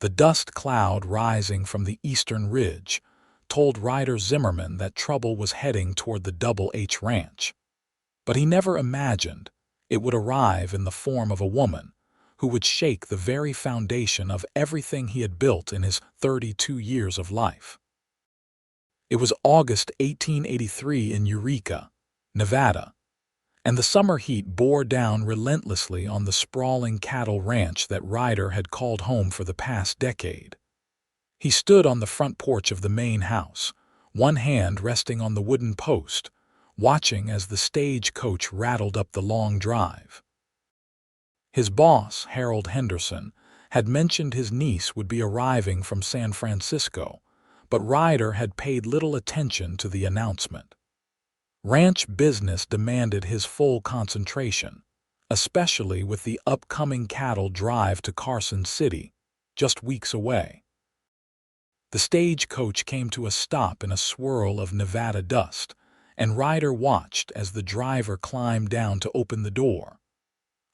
The dust cloud rising from the eastern ridge told Ryder Zimmerman that trouble was heading toward the Double H Ranch. But he never imagined it would arrive in the form of a woman who would shake the very foundation of everything he had built in his 32 years of life. It was August 1883 in Eureka, Nevada, and the summer heat bore down relentlessly on the sprawling cattle ranch that Ryder had called home for the past decade. He stood on the front porch of the main house, one hand resting on the wooden post, watching as the stagecoach rattled up the long drive. His boss, Harold Henderson, had mentioned his niece would be arriving from San Francisco, but Ryder had paid little attention to the announcement. Ranch business demanded his full concentration, especially with the upcoming cattle drive to Carson City, just weeks away. The stagecoach came to a stop in a swirl of Nevada dust, and Ryder watched as the driver climbed down to open the door.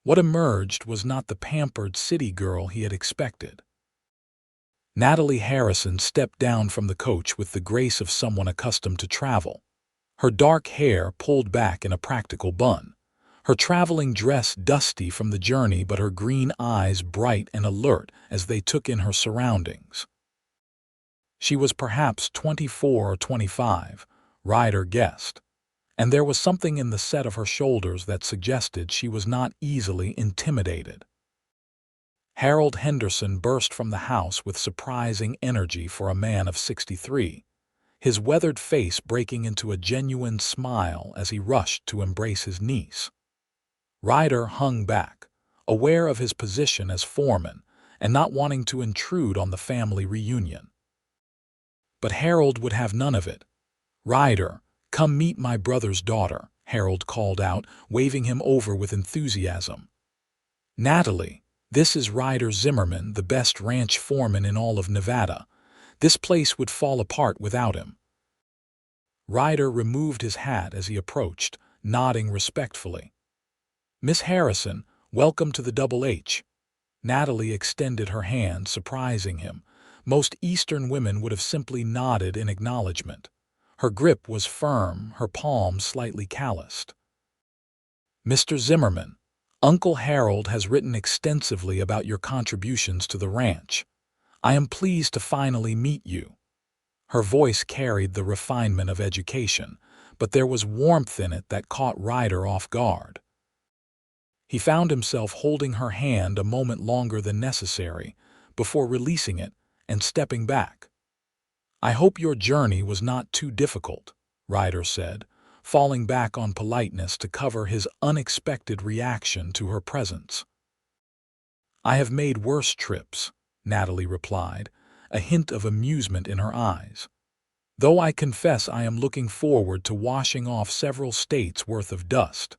What emerged was not the pampered city girl he had expected. Natalie Harrison stepped down from the coach with the grace of someone accustomed to travel. Her dark hair pulled back in a practical bun, her traveling dress dusty from the journey but her green eyes bright and alert as they took in her surroundings. She was perhaps 24 or 25, Ryder guessed, and there was something in the set of her shoulders that suggested she was not easily intimidated. Harold Henderson burst from the house with surprising energy for a man of 63, his weathered face breaking into a genuine smile as he rushed to embrace his niece. Ryder hung back, aware of his position as foreman and not wanting to intrude on the family reunion. But Harold would have none of it. "Ryder, come meet my brother's daughter," Harold called out, waving him over with enthusiasm. "Natalie, this is Ryder Zimmerman, the best ranch foreman in all of Nevada. This place would fall apart without him." Ryder removed his hat as he approached, nodding respectfully. "Miss Harrison, welcome to the Double H." Natalie extended her hand, surprising him. Most Eastern women would have simply nodded in acknowledgement. Her grip was firm, her palm slightly calloused. "Mr. Zimmerman, Uncle Harold has written extensively about your contributions to the ranch. I am pleased to finally meet you." Her voice carried the refinement of education, but there was warmth in it that caught Ryder off guard. He found himself holding her hand a moment longer than necessary before releasing it and stepping back. "I hope your journey was not too difficult," Ryder said, falling back on politeness to cover his unexpected reaction to her presence. "I have made worse trips," Natalie replied, a hint of amusement in her eyes. "Though I confess I am looking forward to washing off several states' worth of dust."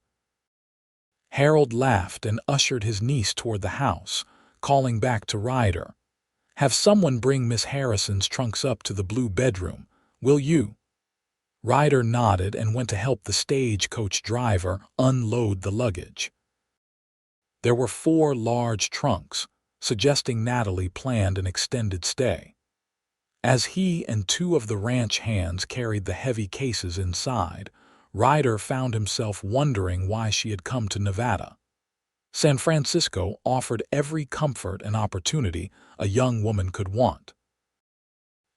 Harold laughed and ushered his niece toward the house, calling back to Ryder, "Have someone bring Miss Harrison's trunks up to the blue bedroom, will you?" Ryder nodded and went to help the stagecoach driver unload the luggage. There were 4 large trunks, suggesting Natalie planned an extended stay. As he and 2 of the ranch hands carried the heavy cases inside, Ryder found himself wondering why she had come to Nevada. San Francisco offered every comfort and opportunity a young woman could want.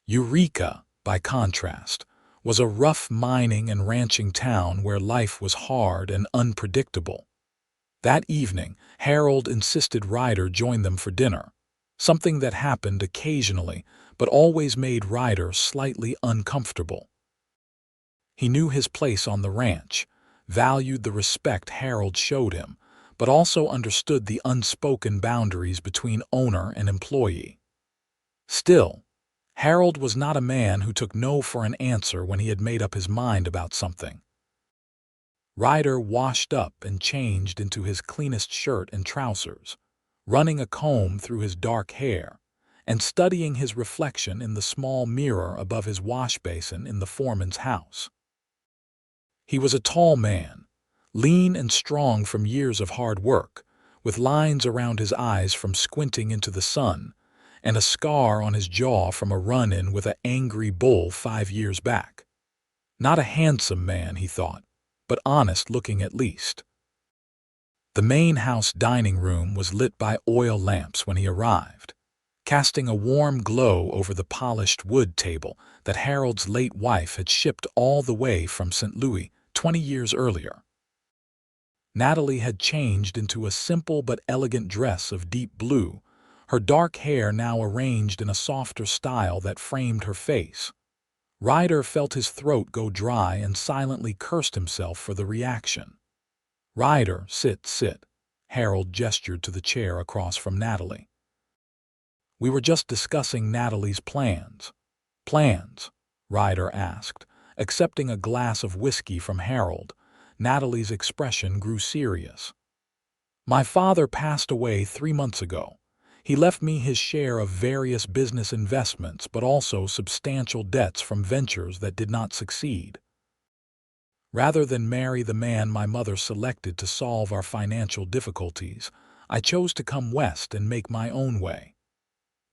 Eureka, by contrast, was a rough mining and ranching town where life was hard and unpredictable. That evening, Harold insisted Ryder join them for dinner, something that happened occasionally but always made Ryder slightly uncomfortable. He knew his place on the ranch, valued the respect Harold showed him, but also understood the unspoken boundaries between owner and employee. Still, Harold was not a man who took no for an answer when he had made up his mind about something. Ryder washed up and changed into his cleanest shirt and trousers, running a comb through his dark hair and studying his reflection in the small mirror above his wash basin in the foreman's house. He was a tall man, lean and strong from years of hard work, with lines around his eyes from squinting into the sun, and a scar on his jaw from a run-in with an angry bull 5 years back. Not a handsome man, he thought, but honest-looking at least. The main house dining room was lit by oil lamps when he arrived, casting a warm glow over the polished wood table that Harold's late wife had shipped all the way from St. Louis 20 years earlier. Natalie had changed into a simple but elegant dress of deep blue, her dark hair now arranged in a softer style that framed her face. Ryder felt his throat go dry and silently cursed himself for the reaction. "Ryder, sit." Harold gestured to the chair across from Natalie. "We were just discussing Natalie's plans." "Plans?" Ryder asked, accepting a glass of whiskey from Harold. Natalie's expression grew serious. "My father passed away 3 months ago. He left me his share of various business investments, but also substantial debts from ventures that did not succeed. Rather than marry the man my mother selected to solve our financial difficulties, I chose to come west and make my own way."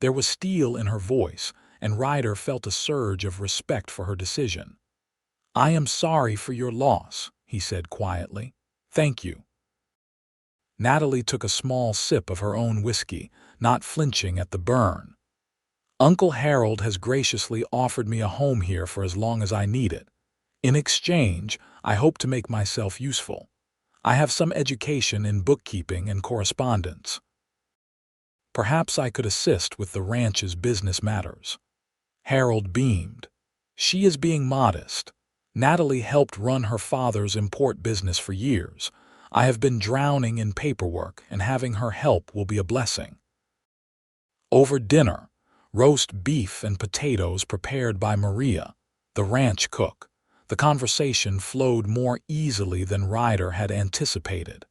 There was steel in her voice, and Ryder felt a surge of respect for her decision. "I am sorry for your loss," he said quietly. "Thank you." Natalie took a small sip of her own whiskey, not flinching at the burn. "Uncle Harold has graciously offered me a home here for as long as I need it. In exchange, I hope to make myself useful. I have some education in bookkeeping and correspondence. Perhaps I could assist with the ranch's business matters." Harold beamed. "She is being modest. Natalie helped run her father's import business for years. I have been drowning in paperwork, and having her help will be a blessing." Over dinner, roast beef and potatoes prepared by Maria, the ranch cook, the conversation flowed more easily than Ryder had anticipated.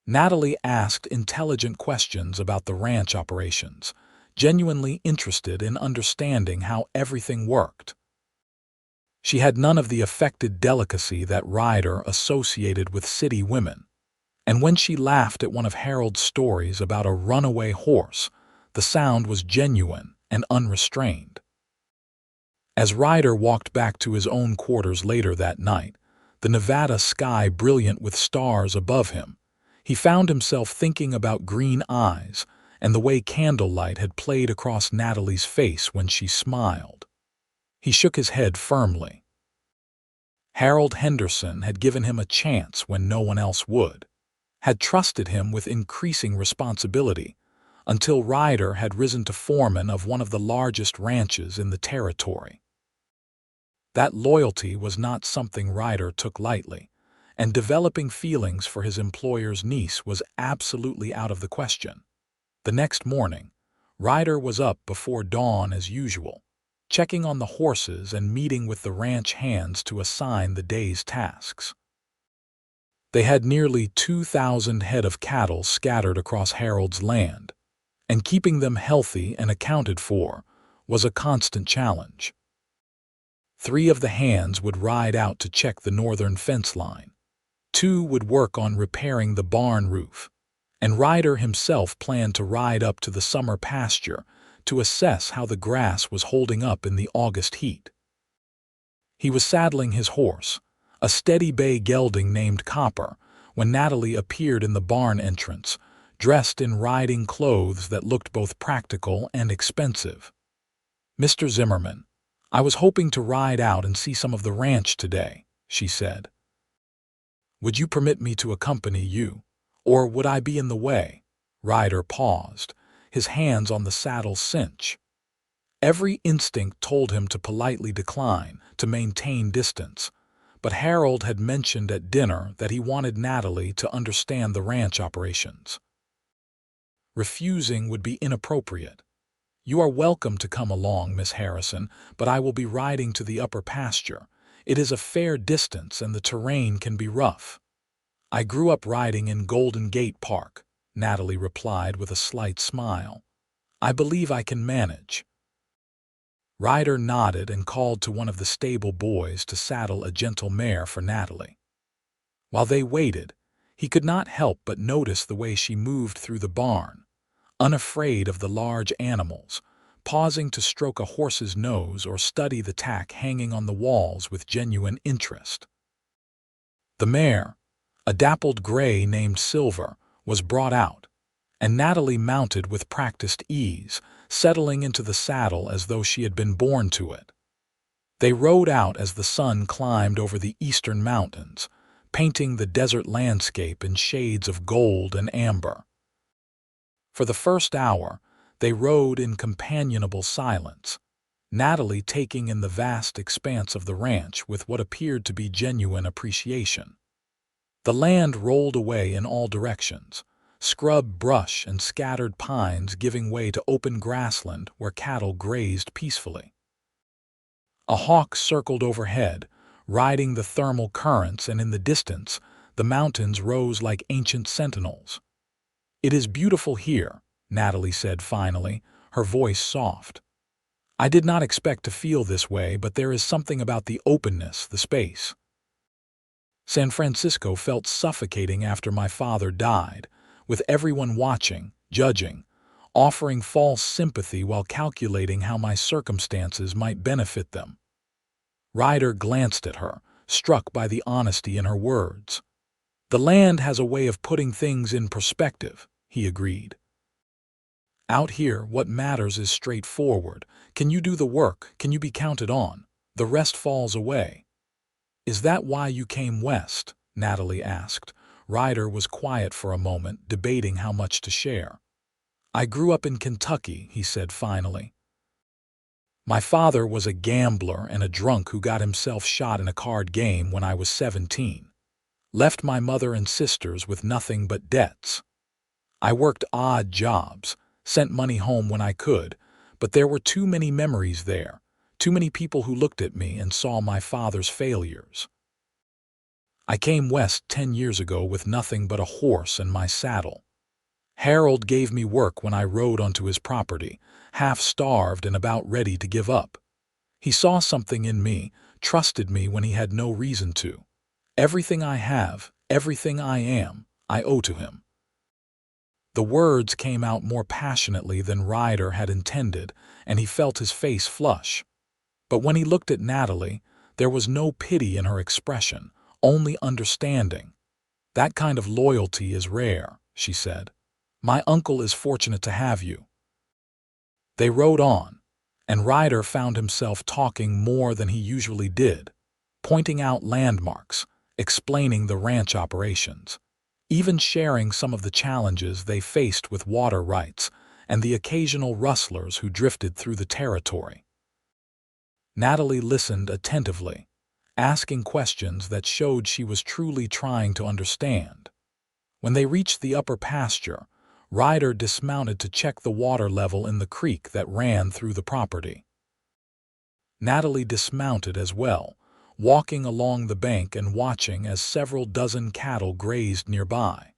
Natalie asked intelligent questions about the ranch operations, genuinely interested in understanding how everything worked. She had none of the affected delicacy that Ryder associated with city women, and when she laughed at one of Harold's stories about a runaway horse, the sound was genuine and unrestrained. As Ryder walked back to his own quarters later that night, the Nevada sky brilliant with stars above him, he found himself thinking about green eyes and the way candlelight had played across Natalie's face when she smiled. He shook his head firmly. Harold Henderson had given him a chance when no one else would, had trusted him with increasing responsibility, until Ryder had risen to foreman of one of the largest ranches in the territory. That loyalty was not something Ryder took lightly, and developing feelings for his employer's niece was absolutely out of the question. The next morning, Ryder was up before dawn as usual, checking on the horses and meeting with the ranch hands to assign the day's tasks. They had nearly 2,000 head of cattle scattered across Harold's land, and keeping them healthy and accounted for was a constant challenge. 3 of the hands would ride out to check the northern fence line. 2 would work on repairing the barn roof, and Ryder himself planned to ride up to the summer pasture to assess how the grass was holding up in the August heat. He was saddling his horse, a steady bay gelding named Copper, when Natalie appeared in the barn entrance, dressed in riding clothes that looked both practical and expensive. "Mr. Zimmerman, I was hoping to ride out and see some of the ranch today," she said. "Would you permit me to accompany you, or would I be in the way?" Ryder paused, his hands on the saddle cinch. Every instinct told him to politely decline, to maintain distance, but Harold had mentioned at dinner that he wanted Natalie to understand the ranch operations. Refusing would be inappropriate. "You are welcome to come along, Miss Harrison, but I will be riding to the upper pasture. It is a fair distance and the terrain can be rough." "I grew up riding in Golden Gate Park," Natalie replied with a slight smile. "I believe I can manage." Ryder nodded and called to one of the stable boys to saddle a gentle mare for Natalie. While they waited, he could not help but notice the way she moved through the barn, unafraid of the large animals, pausing to stroke a horse's nose or study the tack hanging on the walls with genuine interest. The mare, a dappled gray named Silver, was brought out, and Natalie mounted with practiced ease, settling into the saddle as though she had been born to it. They rode out as the sun climbed over the eastern mountains, painting the desert landscape in shades of gold and amber. For the first hour, they rode in companionable silence, Natalie taking in the vast expanse of the ranch with what appeared to be genuine appreciation. The land rolled away in all directions, scrub brush and scattered pines giving way to open grassland where cattle grazed peacefully. A hawk circled overhead, riding the thermal currents, and in the distance, the mountains rose like ancient sentinels. "It is beautiful here," Natalie said finally, her voice soft. "I did not expect to feel this way, but there is something about the openness, the space. San Francisco felt suffocating after my father died, with everyone watching, judging, offering false sympathy while calculating how my circumstances might benefit them." Ryder glanced at her, struck by the honesty in her words. "The land has a way of putting things in perspective," he agreed. "Out here, what matters is straightforward. Can you do the work? Can you be counted on? The rest falls away." "Is that why you came west?" Natalie asked. Ryder was quiet for a moment, debating how much to share. "I grew up in Kentucky," he said finally. "My father was a gambler and a drunk who got himself shot in a card game when I was 17. Left my mother and sisters with nothing but debts. I worked odd jobs, sent money home when I could, but there were too many memories there, too many people who looked at me and saw my father's failures. I came west 10 years ago with nothing but a horse and my saddle. Harold gave me work when I rode onto his property, half-starved and about ready to give up. He saw something in me, trusted me when he had no reason to. Everything I have, everything I am, I owe to him." The words came out more passionately than Ryder had intended, and he felt his face flush. But when he looked at Natalie, there was no pity in her expression, only understanding. "That kind of loyalty is rare," she said. "My uncle is fortunate to have you." They rode on, and Ryder found himself talking more than he usually did, pointing out landmarks, explaining the ranch operations, even sharing some of the challenges they faced with water rights and the occasional rustlers who drifted through the territory. Natalie listened attentively, asking questions that showed she was truly trying to understand. When they reached the upper pasture, Ryder dismounted to check the water level in the creek that ran through the property. Natalie dismounted as well, walking along the bank and watching as several dozen cattle grazed nearby.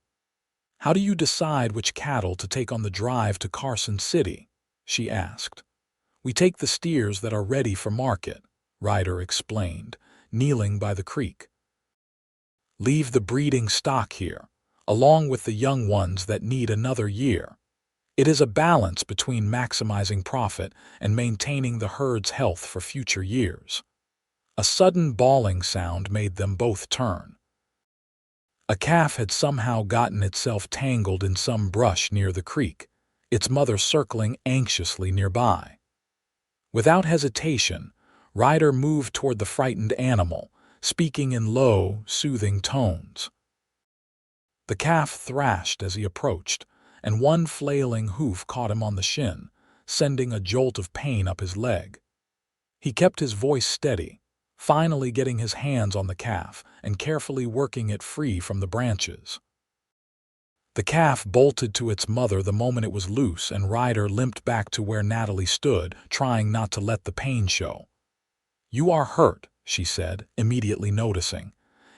"How do you decide which cattle to take on the drive to Carson City?" she asked. "We take the steers that are ready for market," Ryder explained, kneeling by the creek. "Leave the breeding stock here, along with the young ones that need another year. It is a balance between maximizing profit and maintaining the herd's health for future years." A sudden bawling sound made them both turn. A calf had somehow gotten itself tangled in some brush near the creek, its mother circling anxiously nearby. Without hesitation, Ryder moved toward the frightened animal, speaking in low, soothing tones. The calf thrashed as he approached, and one flailing hoof caught him on the shin, sending a jolt of pain up his leg. He kept his voice steady, finally getting his hands on the calf and carefully working it free from the branches. The calf bolted to its mother the moment it was loose, and Ryder limped back to where Natalie stood, trying not to let the pain show. "You are hurt," she said, immediately noticing.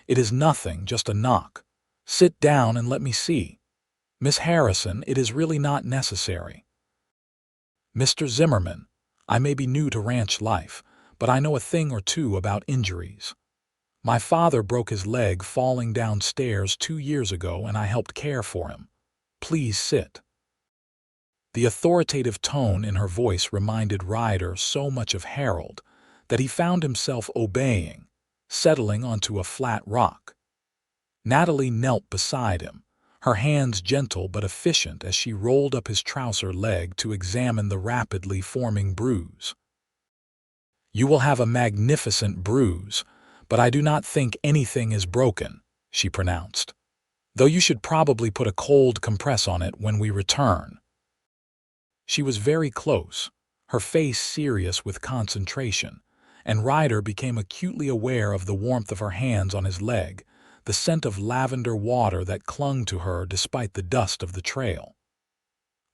"It is nothing, just a knock. Sit down and let me see. Miss Harrison, it is really not necessary." "Mr. Zimmerman, I may be new to ranch life, but I know a thing or two about injuries. My father broke his leg falling downstairs 2 years ago, and I helped care for him. Please sit." The authoritative tone in her voice reminded Ryder so much of Harold that he found himself obeying, settling onto a flat rock. Natalie knelt beside him, her hands gentle but efficient as she rolled up his trouser leg to examine the rapidly forming bruise. "You will have a magnificent bruise, but I do not think anything is broken," she pronounced, "though you should probably put a cold compress on it when we return." She was very close, her face serious with concentration, and Ryder became acutely aware of the warmth of her hands on his leg, the scent of lavender water that clung to her despite the dust of the trail.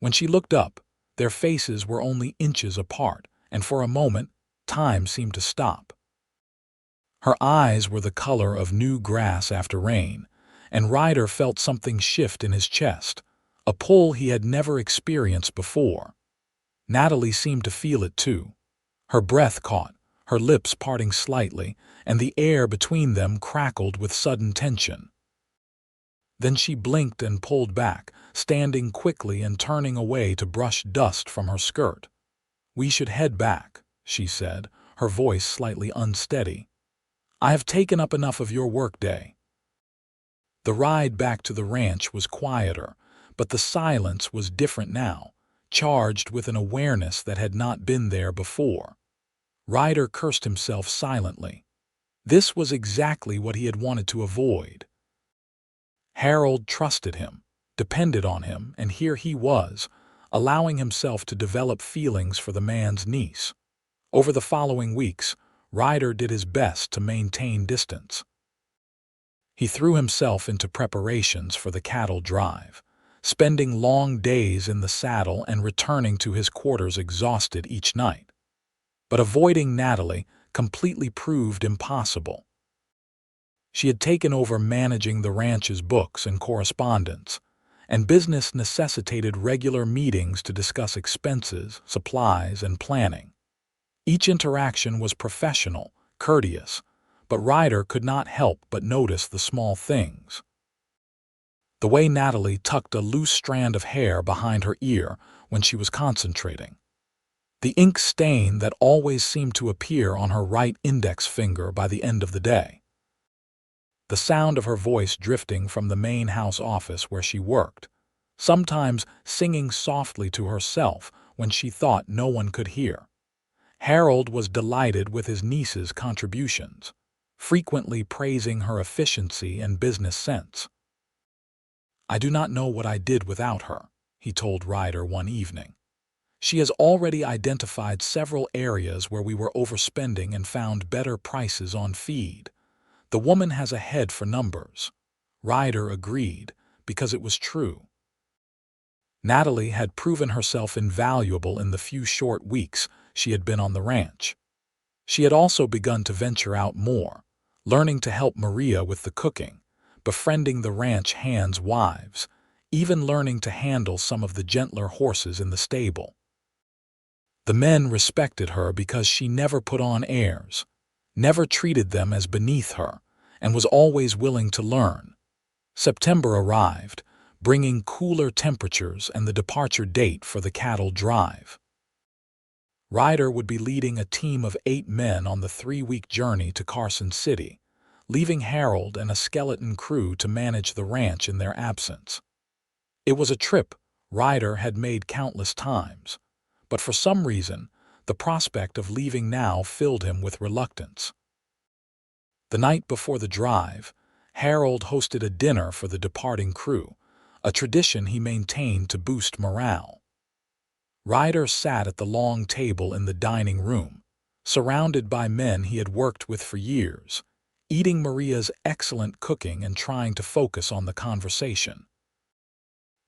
When she looked up, their faces were only inches apart, and for a moment, time seemed to stop. Her eyes were the color of new grass after rain, and Ryder felt something shift in his chest, a pull he had never experienced before. Natalie seemed to feel it too. Her breath caught, her lips parting slightly, and the air between them crackled with sudden tension. Then she blinked and pulled back, standing quickly and turning away to brush dust from her skirt. "We should head back," she said, her voice slightly unsteady. "I have taken up enough of your workday." The ride back to the ranch was quieter, but the silence was different now, charged with an awareness that had not been there before. Ryder cursed himself silently. This was exactly what he had wanted to avoid. Harold trusted him, depended on him, and here he was, allowing himself to develop feelings for the man's niece. Over the following weeks, Ryder did his best to maintain distance. He threw himself into preparations for the cattle drive, spending long days in the saddle and returning to his quarters exhausted each night. But avoiding Natalie completely proved impossible. She had taken over managing the ranch's books and correspondence, and business necessitated regular meetings to discuss expenses, supplies, and planning. Each interaction was professional, courteous, but Ryder could not help but notice the small things. The way Natalie tucked a loose strand of hair behind her ear when she was concentrating. The ink stain that always seemed to appear on her right index finger by the end of the day. The sound of her voice drifting from the main house office where she worked, sometimes singing softly to herself when she thought no one could hear. Harold was delighted with his niece's contributions, frequently praising her efficiency and business sense. "I do not know what I did without her," he told Ryder one evening. "She has already identified several areas where we were overspending and found better prices on feed. The woman has a head for numbers." Ryder agreed, because it was true. Natalie had proven herself invaluable in the few short weeks she had been on the ranch. She had also begun to venture out more, learning to help Maria with the cooking, befriending the ranch hands' wives, even learning to handle some of the gentler horses in the stable. The men respected her because she never put on airs, never treated them as beneath her, and was always willing to learn. September arrived, bringing cooler temperatures and the departure date for the cattle drive. Ryder would be leading a team of 8 men on the 3-week journey to Carson City, leaving Harold and a skeleton crew to manage the ranch in their absence. It was a trip Ryder had made countless times, but for some reason, the prospect of leaving now filled him with reluctance. The night before the drive, Harold hosted a dinner for the departing crew, a tradition he maintained to boost morale. Ryder sat at the long table in the dining room, surrounded by men he had worked with for years, eating Maria's excellent cooking and trying to focus on the conversation.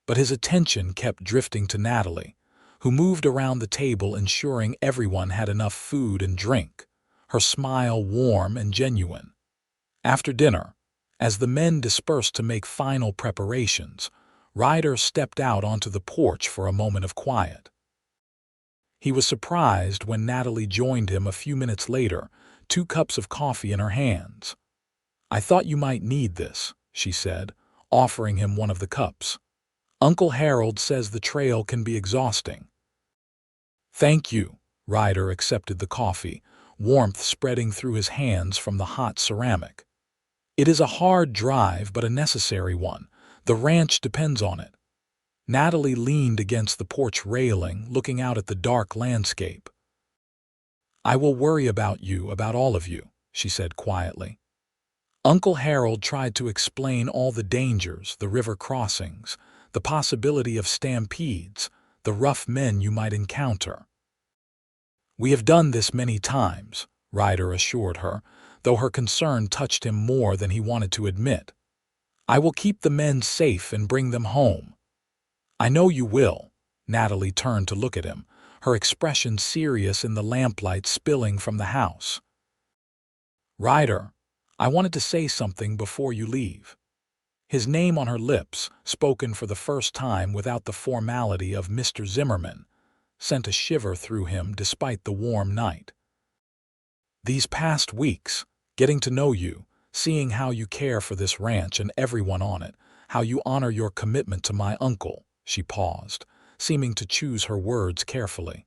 But his attention kept drifting to Natalie, who moved around the table ensuring everyone had enough food and drink, her smile warm and genuine. After dinner, as the men dispersed to make final preparations, Ryder stepped out onto the porch for a moment of quiet. He was surprised when Natalie joined him a few minutes later, 2 cups of coffee in her hands. "I thought you might need this," she said, offering him one of the cups. Uncle Harold says the trail can be exhausting. Thank you. Ryder accepted the coffee, warmth spreading through his hands from the hot ceramic. It is a hard drive, but a necessary one. The ranch depends on it. Natalie leaned against the porch railing, looking out at the dark landscape. I will worry about you, about all of you, she said quietly. Uncle Harold tried to explain all the dangers, the river crossings, the possibility of stampedes, the rough men you might encounter. We have done this many times, Ryder assured her, though her concern touched him more than he wanted to admit. I will keep the men safe and bring them home. I know you will. Natalie turned to look at him, her expression serious in the lamplight spilling from the house. Ryder, I wanted to say something before you leave. His name on her lips, spoken for the first time without the formality of Mr. Zimmerman, sent a shiver through him despite the warm night. These past weeks, getting to know you, seeing how you care for this ranch and everyone on it, how you honor your commitment to my uncle, she paused, seeming to choose her words carefully.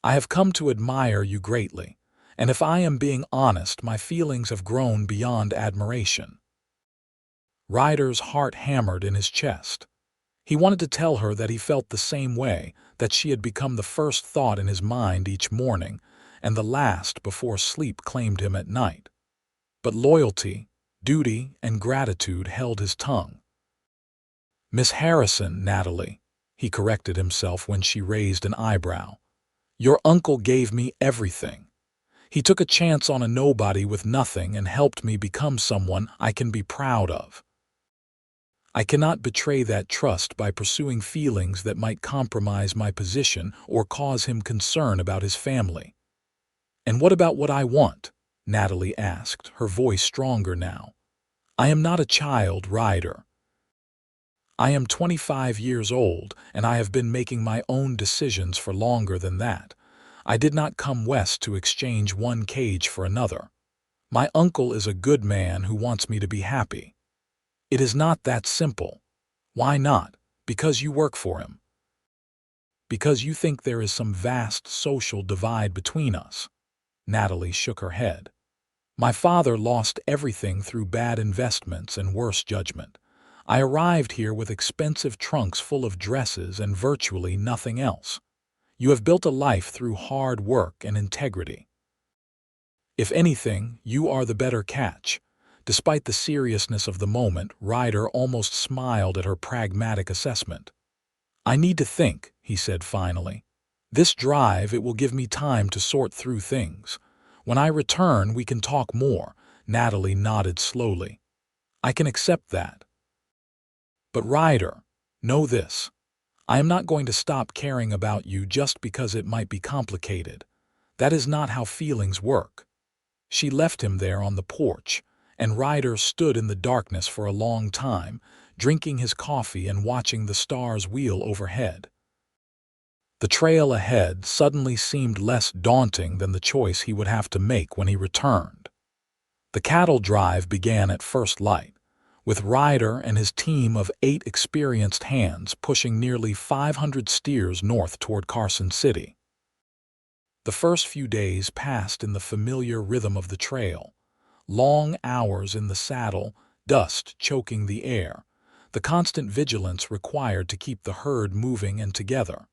I have come to admire you greatly, and if I am being honest, my feelings have grown beyond admiration. Ryder's heart hammered in his chest. He wanted to tell her that he felt the same way, that she had become the first thought in his mind each morning, and the last before sleep claimed him at night. But loyalty, duty, and gratitude held his tongue. Miss Harrison, Natalie, he corrected himself when she raised an eyebrow. Your uncle gave me everything. He took a chance on a nobody with nothing and helped me become someone I can be proud of. I cannot betray that trust by pursuing feelings that might compromise my position or cause him concern about his family. And what about what I want? Natalie asked, her voice stronger now. I am not a child, Ryder. I am 25 years old, and I have been making my own decisions for longer than that. I did not come west to exchange one cage for another. My uncle is a good man who wants me to be happy. It is not that simple. Why not? Because you work for him. Because you think there is some vast social divide between us. Natalie shook her head. My father lost everything through bad investments and worse judgment. I arrived here with expensive trunks full of dresses and virtually nothing else. You have built a life through hard work and integrity. If anything, you are the better catch. Despite the seriousness of the moment, Ryder almost smiled at her pragmatic assessment. I need to think, he said finally. This drive, it will give me time to sort through things. When I return, we can talk more. Natalie nodded slowly. I can accept that. But Ryder, know this. I am not going to stop caring about you just because it might be complicated. That is not how feelings work. She left him there on the porch, and Ryder stood in the darkness for a long time, drinking his coffee and watching the stars wheel overhead. The trail ahead suddenly seemed less daunting than the choice he would have to make when he returned. The cattle drive began at first light, with Ryder and his team of 8 experienced hands pushing nearly 500 steers north toward Carson City. The first few days passed in the familiar rhythm of the trail. Long hours in the saddle, dust choking the air, the constant vigilance required to keep the herd moving and together.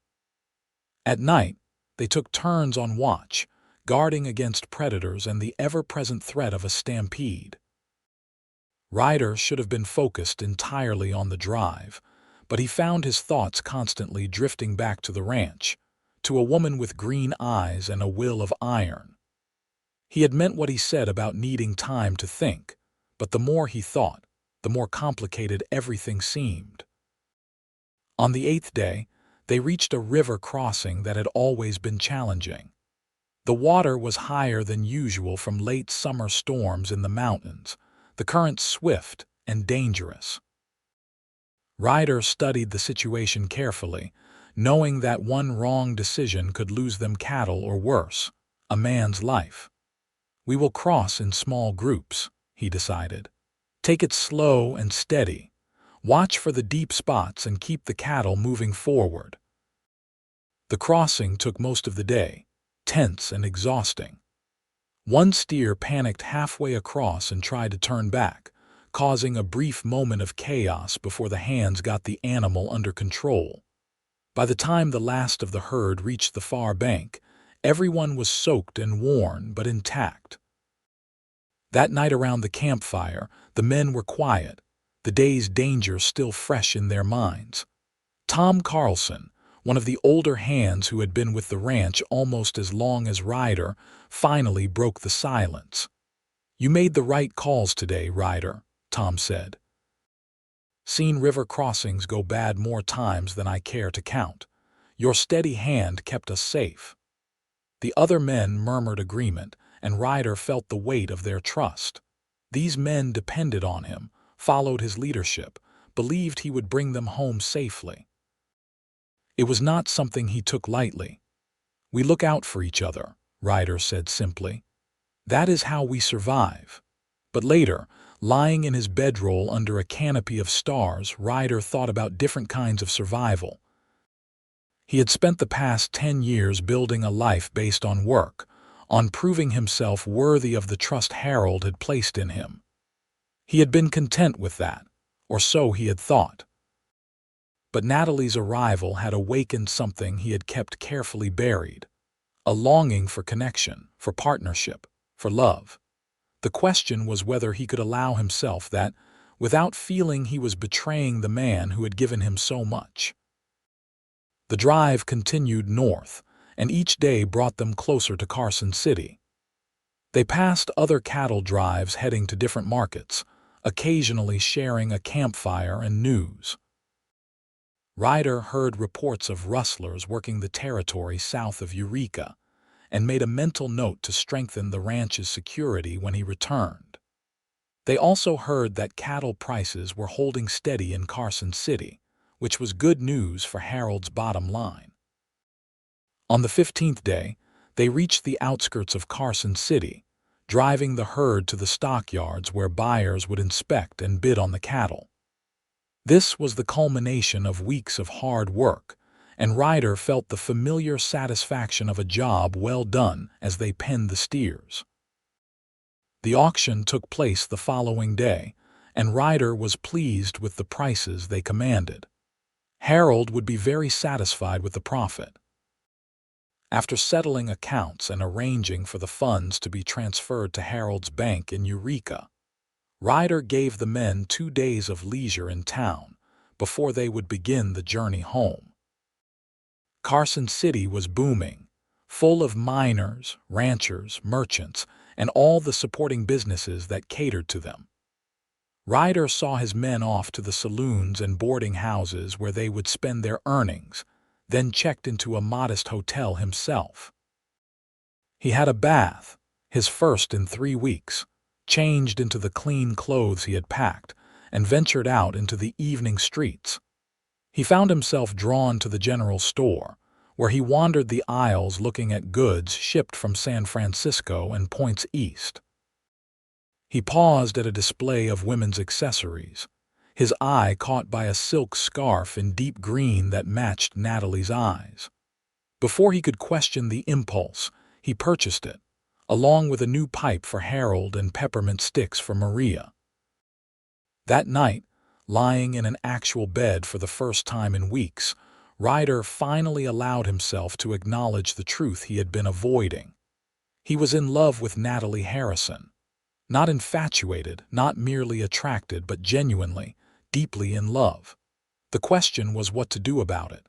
At night, they took turns on watch, guarding against predators and the ever-present threat of a stampede. Ryder should have been focused entirely on the drive, but he found his thoughts constantly drifting back to the ranch, to a woman with green eyes and a will of iron. He had meant what he said about needing time to think, but the more he thought, the more complicated everything seemed. On the 8th day, they reached a river crossing that had always been challenging. The water was higher than usual from late summer storms in the mountains, the current swift and dangerous. Ryder studied the situation carefully, knowing that one wrong decision could lose them cattle or worse, a man's life. We will cross in small groups, he decided. Take it slow and steady. Watch for the deep spots and keep the cattle moving forward. The crossing took most of the day, tense and exhausting. One steer panicked halfway across and tried to turn back, causing a brief moment of chaos before the hands got the animal under control. By the time the last of the herd reached the far bank, everyone was soaked and worn but intact. That night around the campfire, the men were quiet, the day's danger still fresh in their minds. Tom Carlson, one of the older hands who had been with the ranch almost as long as Ryder, finally broke the silence. "You made the right calls today, Ryder," Tom said. "Seen river crossings go bad more times than I care to count. Your steady hand kept us safe." The other men murmured agreement, and Ryder felt the weight of their trust. These men depended on him, followed his leadership, believed he would bring them home safely. It was not something he took lightly. "We look out for each other," Ryder said simply. "That is how we survive." But later, lying in his bedroll under a canopy of stars, Ryder thought about different kinds of survival. He had spent the past 10 years building a life based on work, on proving himself worthy of the trust Harold had placed in him. He had been content with that, or so he had thought. But Natalie's arrival had awakened something he had kept carefully buried, a longing for connection, for partnership, for love. The question was whether he could allow himself that, without feeling he was betraying the man who had given him so much. The drive continued north, and each day brought them closer to Carson City. They passed other cattle drives heading to different markets, occasionally sharing a campfire and news. Ryder heard reports of rustlers working the territory south of Eureka, and made a mental note to strengthen the ranch's security when he returned. They also heard that cattle prices were holding steady in Carson City, which was good news for Harold's bottom line. On the 15th day, they reached the outskirts of Carson City, driving the herd to the stockyards where buyers would inspect and bid on the cattle. This was the culmination of weeks of hard work, and Ryder felt the familiar satisfaction of a job well done as they penned the steers. The auction took place the following day, and Ryder was pleased with the prices they commanded. Harold would be very satisfied with the profit. After settling accounts and arranging for the funds to be transferred to Harold's bank in Eureka, Ryder gave the men 2 days of leisure in town before they would begin the journey home. Carson City was booming, full of miners, ranchers, merchants, and all the supporting businesses that catered to them. Ryder saw his men off to the saloons and boarding houses where they would spend their earnings, then checked into a modest hotel himself. He had a bath, his first in 3 weeks, changed into the clean clothes he had packed, and ventured out into the evening streets. He found himself drawn to the general store, where he wandered the aisles looking at goods shipped from San Francisco and points east. He paused at a display of women's accessories, his eye caught by a silk scarf in deep green that matched Natalie's eyes. Before he could question the impulse, he purchased it, along with a new pipe for Harold and peppermint sticks for Maria. That night, lying in an actual bed for the first time in weeks, Ryder finally allowed himself to acknowledge the truth he had been avoiding. He was in love with Natalie Harrison. Not infatuated, not merely attracted, but genuinely, deeply in love. The question was what to do about it.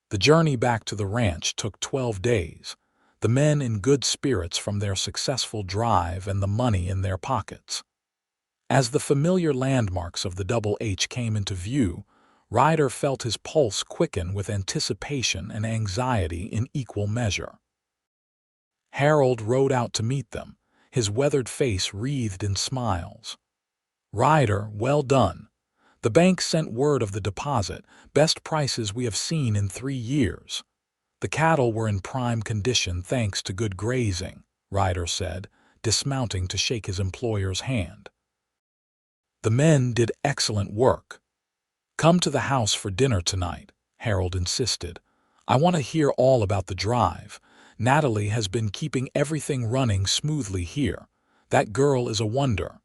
The journey back to the ranch took 12 days, the men in good spirits from their successful drive and the money in their pockets. As the familiar landmarks of the Double H came into view, Ryder felt his pulse quicken with anticipation and anxiety in equal measure. Harold rode out to meet them, his weathered face wreathed in smiles. "Ryder, well done. The bank sent word of the deposit, best prices we have seen in 3 years. The cattle were in prime condition thanks to good grazing," Ryder said, dismounting to shake his employer's hand. The men did excellent work. "Come to the house for dinner tonight," Harold insisted. "I want to hear all about the drive. Natalie has been keeping everything running smoothly here. That girl is a wonder."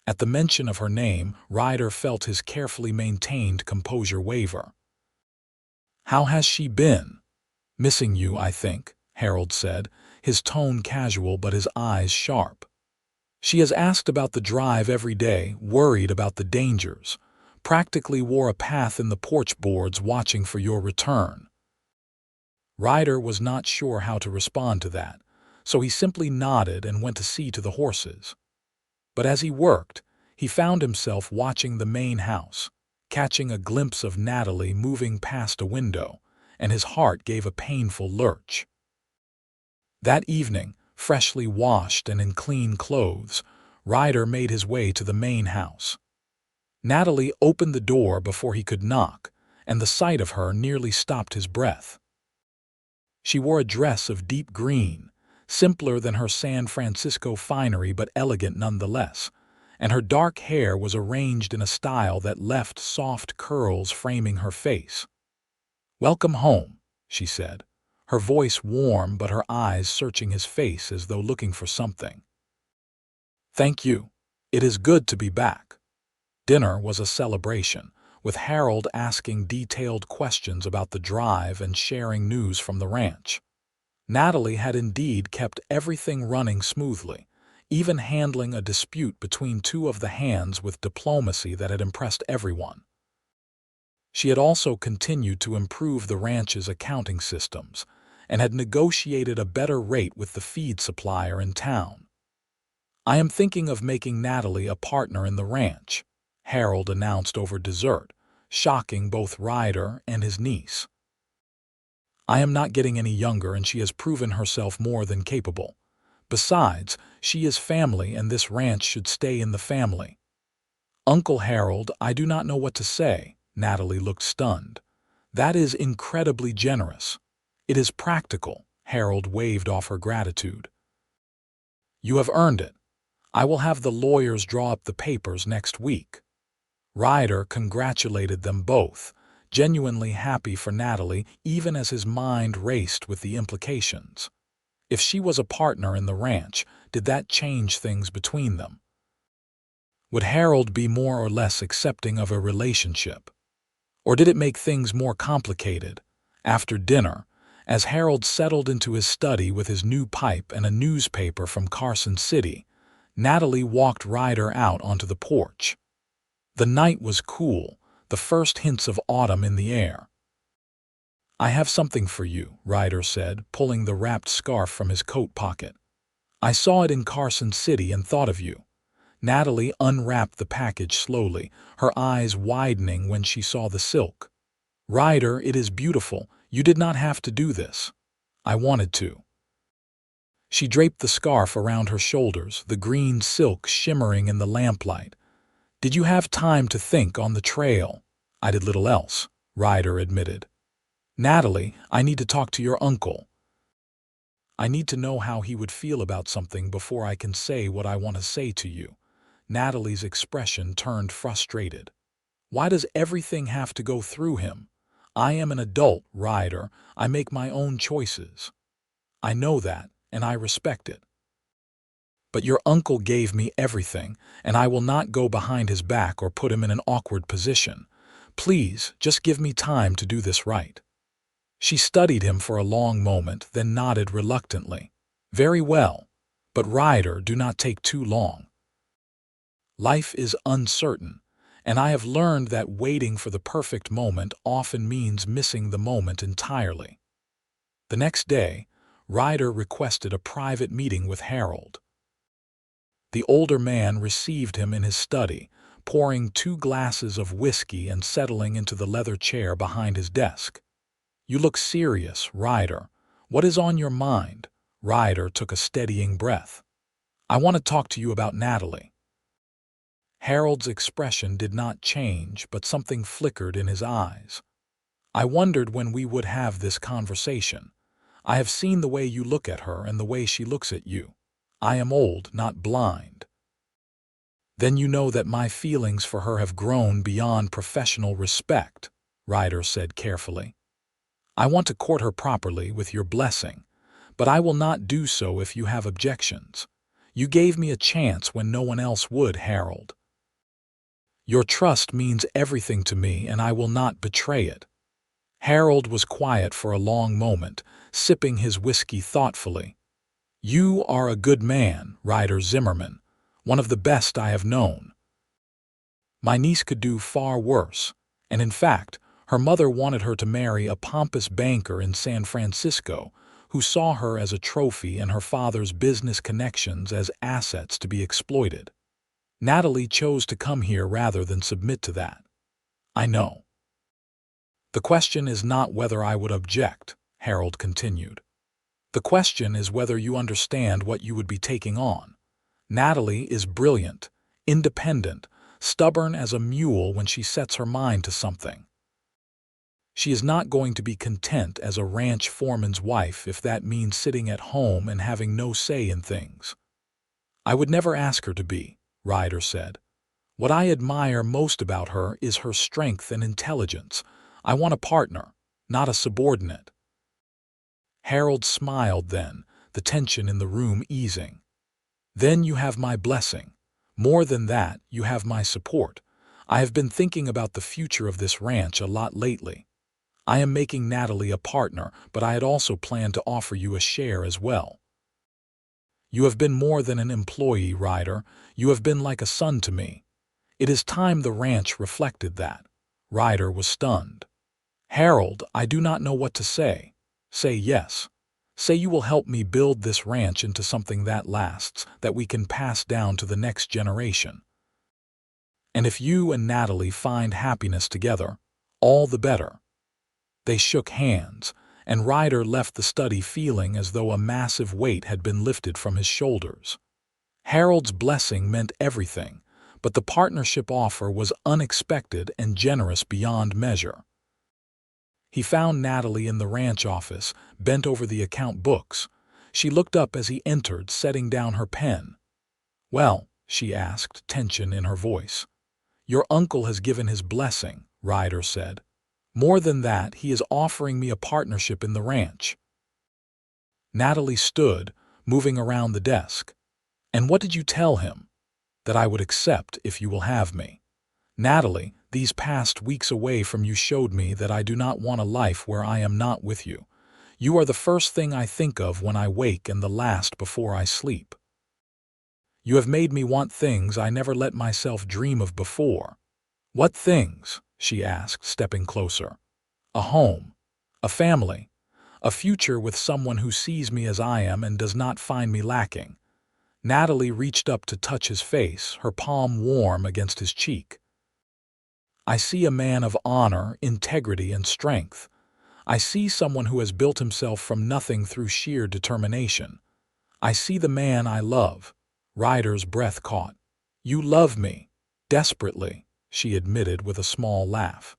At the mention of her name, Ryder felt his carefully maintained composure waver. "How has she been?" "Missing you, I think," Harold said, his tone casual but his eyes sharp. "She has asked about the drive every day, worried about the dangers. Practically wore a path in the porch boards watching for your return." Ryder was not sure how to respond to that, so he simply nodded and went to see to the horses. But as he worked, he found himself watching the main house, catching a glimpse of Natalie moving past a window, and his heart gave a painful lurch. That evening, freshly washed and in clean clothes, Ryder made his way to the main house. Natalie opened the door before he could knock, and the sight of her nearly stopped his breath. She wore a dress of deep green, simpler than her San Francisco finery but elegant nonetheless, and her dark hair was arranged in a style that left soft curls framing her face. "Welcome home," she said, her voice warm but her eyes searching his face as though looking for something. "Thank you. It is good to be back." Dinner was a celebration, with Harold asking detailed questions about the drive and sharing news from the ranch. Natalie had indeed kept everything running smoothly, even handling a dispute between two of the hands with diplomacy that had impressed everyone. She had also continued to improve the ranch's accounting systems and had negotiated a better rate with the feed supplier in town. "I am thinking of making Natalie a partner in the ranch," Harold announced over dessert, shocking both Ryder and his niece. "I am not getting any younger and she has proven herself more than capable. Besides, she is family and this ranch should stay in the family." "Uncle Harold, I do not know what to say." Natalie looked stunned. "That is incredibly generous." "It is practical," Harold waved off her gratitude. "You have earned it. I will have the lawyers draw up the papers next week." Ryder congratulated them both, genuinely happy for Natalie even as his mind raced with the implications. If she was a partner in the ranch, did that change things between them? Would Harold be more or less accepting of a relationship? Or did it make things more complicated? After dinner, as Harold settled into his study with his new pipe and a newspaper from Carson City, Natalie walked Ryder out onto the porch. The night was cool, the first hints of autumn in the air. "I have something for you," Ryder said, pulling the wrapped scarf from his coat pocket. "I saw it in Carson City and thought of you." Natalie unwrapped the package slowly, her eyes widening when she saw the silk. "Ryder, it is beautiful. You did not have to do this." "I wanted to." She draped the scarf around her shoulders, the green silk shimmering in the lamplight. "Did you have time to think on the trail?" "I did little else," Ryder admitted. "Natalie, I need to talk to your uncle. I need to know how he would feel about something before I can say what I want to say to you." Natalie's expression turned frustrated. "Why does everything have to go through him? I am an adult, Ryder. I make my own choices." "I know that, and I respect it. But your uncle gave me everything, and I will not go behind his back or put him in an awkward position. Please, just give me time to do this right." She studied him for a long moment, then nodded reluctantly. "Very well. But Ryder, do not take too long. Life is uncertain, and I have learned that waiting for the perfect moment often means missing the moment entirely." The next day, Ryder requested a private meeting with Harold. The older man received him in his study, pouring 2 glasses of whiskey and settling into the leather chair behind his desk. "You look serious, Ryder. What is on your mind?" Ryder took a steadying breath. "I want to talk to you about Natalie." Harold's expression did not change, but something flickered in his eyes. "I wondered when we would have this conversation. I have seen the way you look at her and the way she looks at you. I am old, not blind." Then you know that my feelings for her have grown beyond professional respect, Ryder said carefully. I want to court her properly with your blessing, but I will not do so if you have objections. You gave me a chance when no one else would, Harold. Your trust means everything to me, and I will not betray it. Harold was quiet for a long moment, sipping his whiskey thoughtfully. You are a good man, Ryder Zimmerman, one of the best I have known. My niece could do far worse, and in fact, her mother wanted her to marry a pompous banker in San Francisco who saw her as a trophy and her father's business connections as assets to be exploited. Natalie chose to come here rather than submit to that. I know. The question is not whether I would object, Harold continued. The question is whether you understand what you would be taking on. Natalie is brilliant, independent, stubborn as a mule when she sets her mind to something. She is not going to be content as a ranch foreman's wife if that means sitting at home and having no say in things. I would never ask her to be, Ryder said. What I admire most about her is her strength and intelligence. I want a partner, not a subordinate. Harold smiled then, the tension in the room easing. Then you have my blessing. More than that, you have my support. I have been thinking about the future of this ranch a lot lately. I am making Natalie a partner, but I had also planned to offer you a share as well. You have been more than an employee, Ryder. You have been like a son to me. It is time the ranch reflected that. Ryder was stunned. Harold, I do not know what to say. Say yes. Say you will help me build this ranch into something that lasts, that we can pass down to the next generation. And if you and Natalie find happiness together, all the better. They shook hands, and Ryder left the study feeling as though a massive weight had been lifted from his shoulders. Harold's blessing meant everything, but the partnership offer was unexpected and generous beyond measure. He found Natalie in the ranch office, bent over the account books. She looked up as he entered, setting down her pen. Well, she asked, tension in her voice. Your uncle has given his blessing, Ryder said. More than that, he is offering me a partnership in the ranch. Natalie stood, moving around the desk. And what did you tell him? That I would accept if you will have me. Natalie, these past weeks away from you showed me that I do not want a life where I am not with you. You are the first thing I think of when I wake and the last before I sleep. You have made me want things I never let myself dream of before. What things? She asked, stepping closer. A home, a family, a future with someone who sees me as I am and does not find me lacking. Natalie reached up to touch his face, her palm warm against his cheek. I see a man of honor, integrity, and strength. I see someone who has built himself from nothing through sheer determination. I see the man I love. Ryder's breath caught. You love me, desperately, she admitted with a small laugh.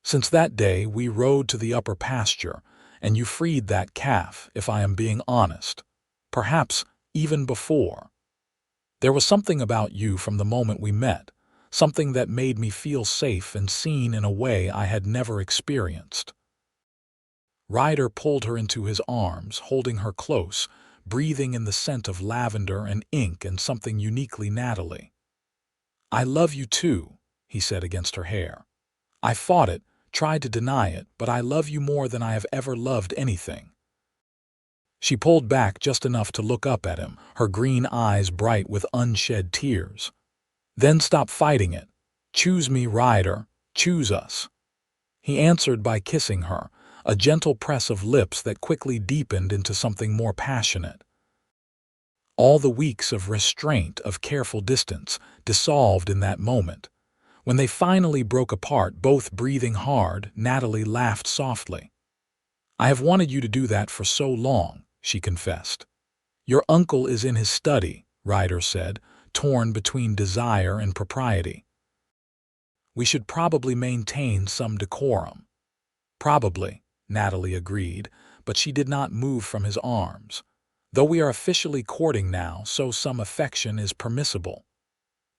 Since that day, we rode to the upper pasture, and you freed that calf, if I am being honest. Perhaps even before. There was something about you from the moment we met, something that made me feel safe and seen in a way I had never experienced. Ryder pulled her into his arms, holding her close, breathing in the scent of lavender and ink and something uniquely Natalie. I love you too, he said against her hair. I fought it, tried to deny it, but I love you more than I have ever loved anything. She pulled back just enough to look up at him, her green eyes bright with unshed tears. Then stop fighting it. Choose me, Ryder. Choose us. He answered by kissing her, a gentle press of lips that quickly deepened into something more passionate. All the weeks of restraint, of careful distance, dissolved in that moment. When they finally broke apart, both breathing hard, Natalie laughed softly. I have wanted you to do that for so long, she confessed. Your uncle is in his study, Ryder said, torn between desire and propriety. We should probably maintain some decorum. Probably, Natalie agreed, but she did not move from his arms. Though we are officially courting now, so some affection is permissible.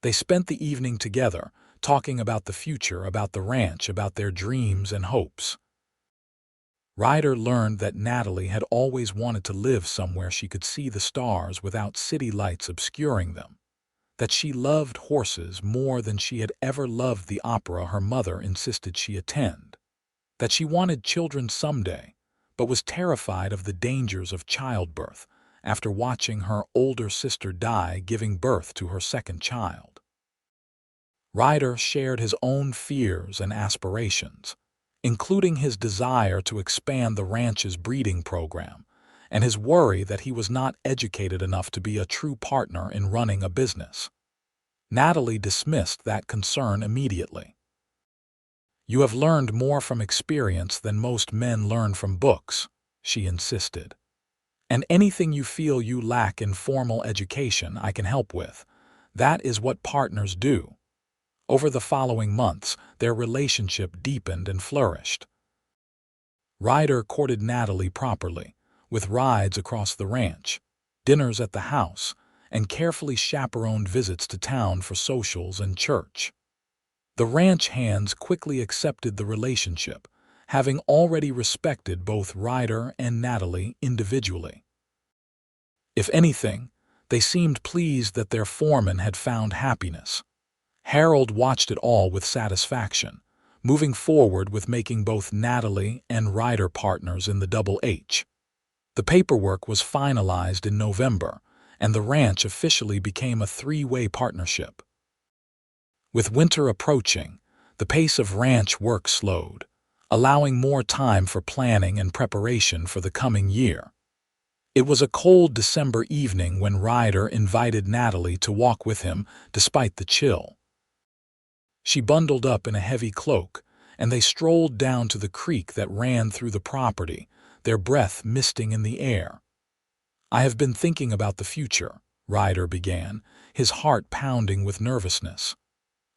They spent the evening together, talking about the future, about the ranch, about their dreams and hopes. Ryder learned that Natalie had always wanted to live somewhere she could see the stars without city lights obscuring them, that she loved horses more than she had ever loved the opera her mother insisted she attend, that she wanted children someday, but was terrified of the dangers of childbirth after watching her older sister die giving birth to her second child. Ryder shared his own fears and aspirations, including his desire to expand the ranch's breeding program and his worry that he was not educated enough to be a true partner in running a business. Natalie dismissed that concern immediately. "You have learned more from experience than most men learn from books," she insisted. "And anything you feel you lack in formal education I can help with. That is what partners do." Over the following months, their relationship deepened and flourished. Ryder courted Natalie properly, with rides across the ranch, dinners at the house, and carefully chaperoned visits to town for socials and church. The ranch hands quickly accepted the relationship, having already respected both Ryder and Natalie individually. If anything, they seemed pleased that their foreman had found happiness. Harold watched it all with satisfaction, moving forward with making both Natalie and Ryder partners in the Double H. The paperwork was finalized in November, and the ranch officially became a three-way partnership. With winter approaching, the pace of ranch work slowed, allowing more time for planning and preparation for the coming year. It was a cold December evening when Ryder invited Natalie to walk with him despite the chill. She bundled up in a heavy cloak, and they strolled down to the creek that ran through the property, their breath misting in the air. "I have been thinking about the future," Ryder began, his heart pounding with nervousness.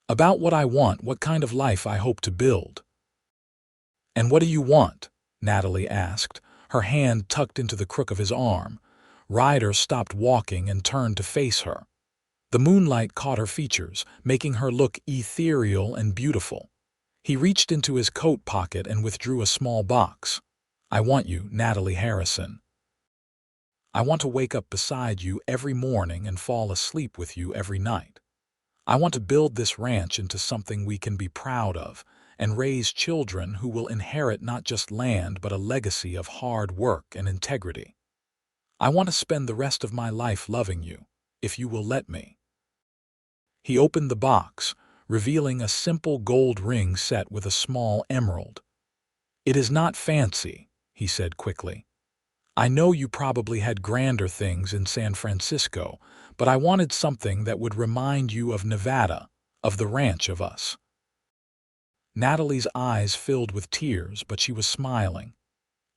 "About what I want, what kind of life I hope to build." "And what do you want?" Natalie asked, her hand tucked into the crook of his arm. Ryder stopped walking and turned to face her. The moonlight caught her features, making her look ethereal and beautiful. He reached into his coat pocket and withdrew a small box. "I want you, Natalie Harrison. I want to wake up beside you every morning and fall asleep with you every night. I want to build this ranch into something we can be proud of and raise children who will inherit not just land but a legacy of hard work and integrity. I want to spend the rest of my life loving you, if you will let me." He opened the box, revealing a simple gold ring set with a small emerald. "It is not fancy," he said quickly. "I know you probably had grander things in San Francisco, but I wanted something that would remind you of Nevada, of the ranch, of us." Natalie's eyes filled with tears, but she was smiling.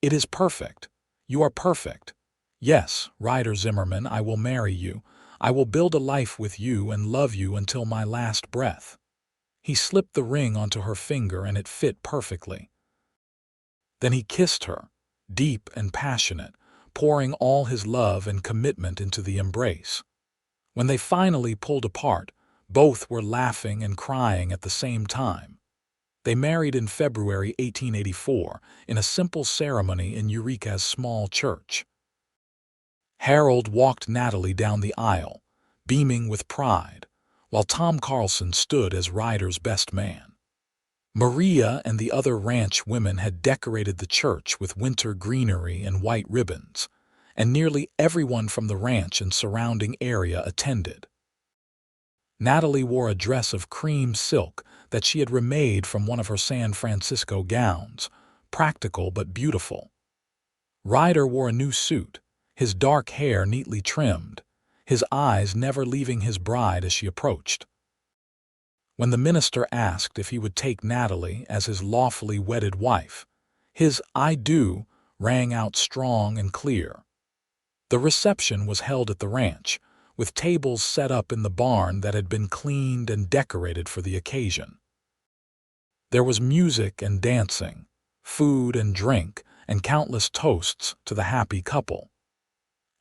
"It is perfect. You are perfect. Yes, Ryder Zimmerman, I will marry you. I will build a life with you and love you until my last breath." He slipped the ring onto her finger and it fit perfectly. Then he kissed her, deep and passionate, pouring all his love and commitment into the embrace. When they finally pulled apart, both were laughing and crying at the same time. They married in February 1884 in a simple ceremony in Eureka's small church. Harold walked Natalie down the aisle, beaming with pride, while Tom Carlson stood as Ryder's best man. Maria and the other ranch women had decorated the church with winter greenery and white ribbons, and nearly everyone from the ranch and surrounding area attended. Natalie wore a dress of cream silk that she had remade from one of her San Francisco gowns, practical but beautiful. Ryder wore a new suit, his dark hair neatly trimmed, his eyes never leaving his bride as she approached. When the minister asked if he would take Natalie as his lawfully wedded wife, his "I do" rang out strong and clear. The reception was held at the ranch, with tables set up in the barn that had been cleaned and decorated for the occasion. There was music and dancing, food and drink, and countless toasts to the happy couple.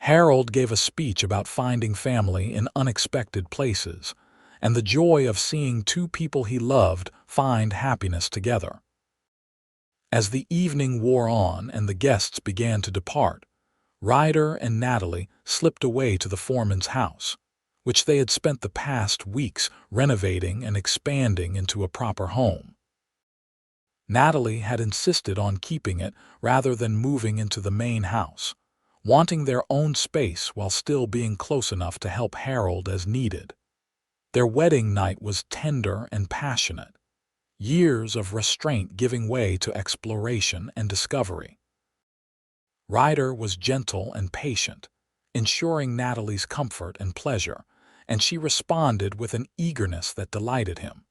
Harold gave a speech about finding family in unexpected places, and the joy of seeing two people he loved find happiness together. As the evening wore on and the guests began to depart, Ryder and Natalie slipped away to the Foreman's house, which they had spent the past weeks renovating and expanding into a proper home. Natalie had insisted on keeping it rather than moving into the main house, wanting their own space while still being close enough to help Harold as needed. Their wedding night was tender and passionate, years of restraint giving way to exploration and discovery. Ryder was gentle and patient, ensuring Natalie's comfort and pleasure, and she responded with an eagerness that delighted him.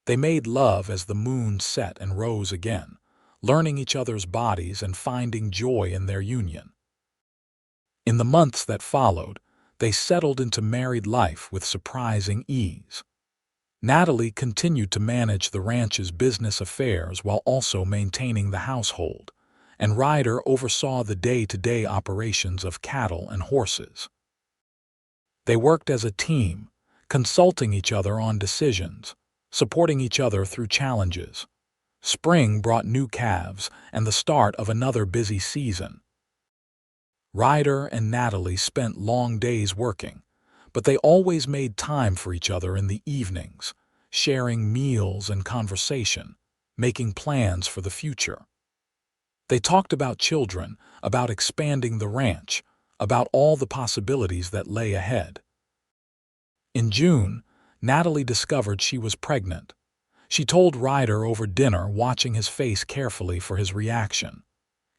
They made love as the moon set and rose again, learning each other's bodies and finding joy in their union. In the months that followed, they settled into married life with surprising ease. Natalie continued to manage the ranch's business affairs while also maintaining the household, and Ryder oversaw the day-to-day operations of cattle and horses. They worked as a team, consulting each other on decisions, supporting each other through challenges. Spring brought new calves and the start of another busy season. Ryder and Natalie spent long days working, but they always made time for each other in the evenings, sharing meals and conversation, making plans for the future. They talked about children, about expanding the ranch, about all the possibilities that lay ahead. In June, Natalie discovered she was pregnant. She told Ryder over dinner, watching his face carefully for his reaction.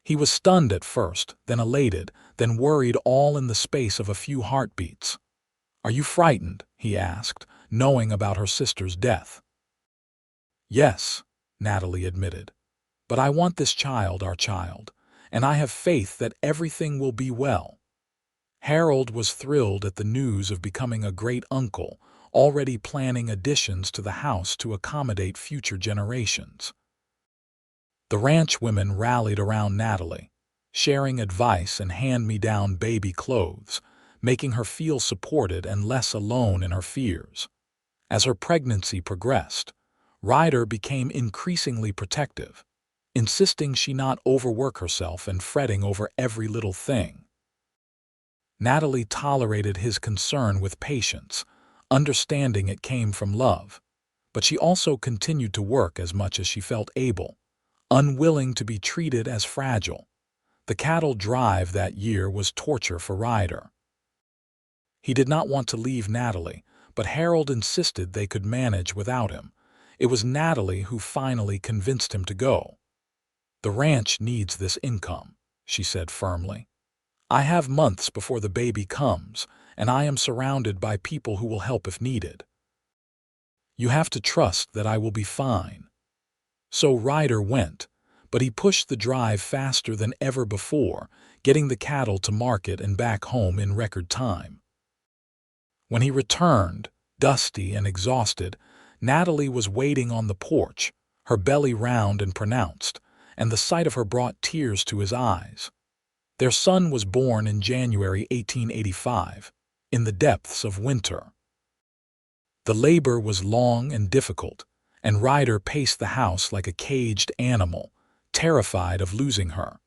He was stunned at first, then elated, then worried, all in the space of a few heartbeats. "Are you frightened?" he asked, knowing about her sister's death. "Yes," Natalie admitted. "But I want this child, our child, and I have faith that everything will be well." Harold was thrilled at the news of becoming a great uncle, already planning additions to the house to accommodate future generations. The ranch women rallied around Natalie, sharing advice and hand-me-down baby clothes, making her feel supported and less alone in her fears. As her pregnancy progressed, Ryder became increasingly protective, insisting she not overwork herself and fretting over every little thing. Natalie tolerated his concern with patience, understanding it came from love, but she also continued to work as much as she felt able, unwilling to be treated as fragile. The cattle drive that year was torture for Ryder. He did not want to leave Natalie, but Harold insisted they could manage without him. It was Natalie who finally convinced him to go. "The ranch needs this income," she said firmly. "I have months before the baby comes, and I am surrounded by people who will help if needed. You have to trust that I will be fine." So Ryder went, but he pushed the drive faster than ever before, getting the cattle to market and back home in record time. When he returned, dusty and exhausted, Natalie was waiting on the porch, her belly round and pronounced, and the sight of her brought tears to his eyes. Their son was born in January 1885, in the depths of winter. The labor was long and difficult, and Ryder paced the house like a caged animal, terrified of losing her.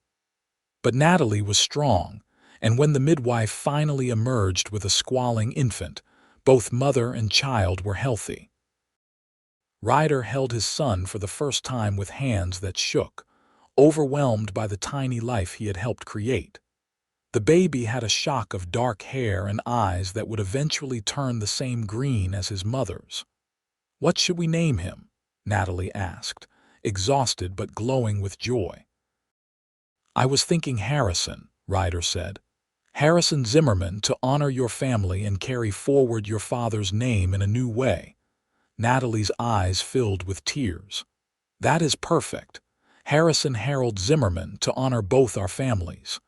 But Natalie was strong, and when the midwife finally emerged with a squalling infant, both mother and child were healthy. Ryder held his son for the first time with hands that shook, overwhelmed by the tiny life he had helped create. The baby had a shock of dark hair and eyes that would eventually turn the same green as his mother's. "What should we name him?" Natalie asked, exhausted but glowing with joy. "I was thinking Harrison," Ryder said. "Harrison Zimmerman, to honor your family and carry forward your father's name in a new way." Natalie's eyes filled with tears. "That is perfect. Harrison Harold Zimmerman, to honor both our families."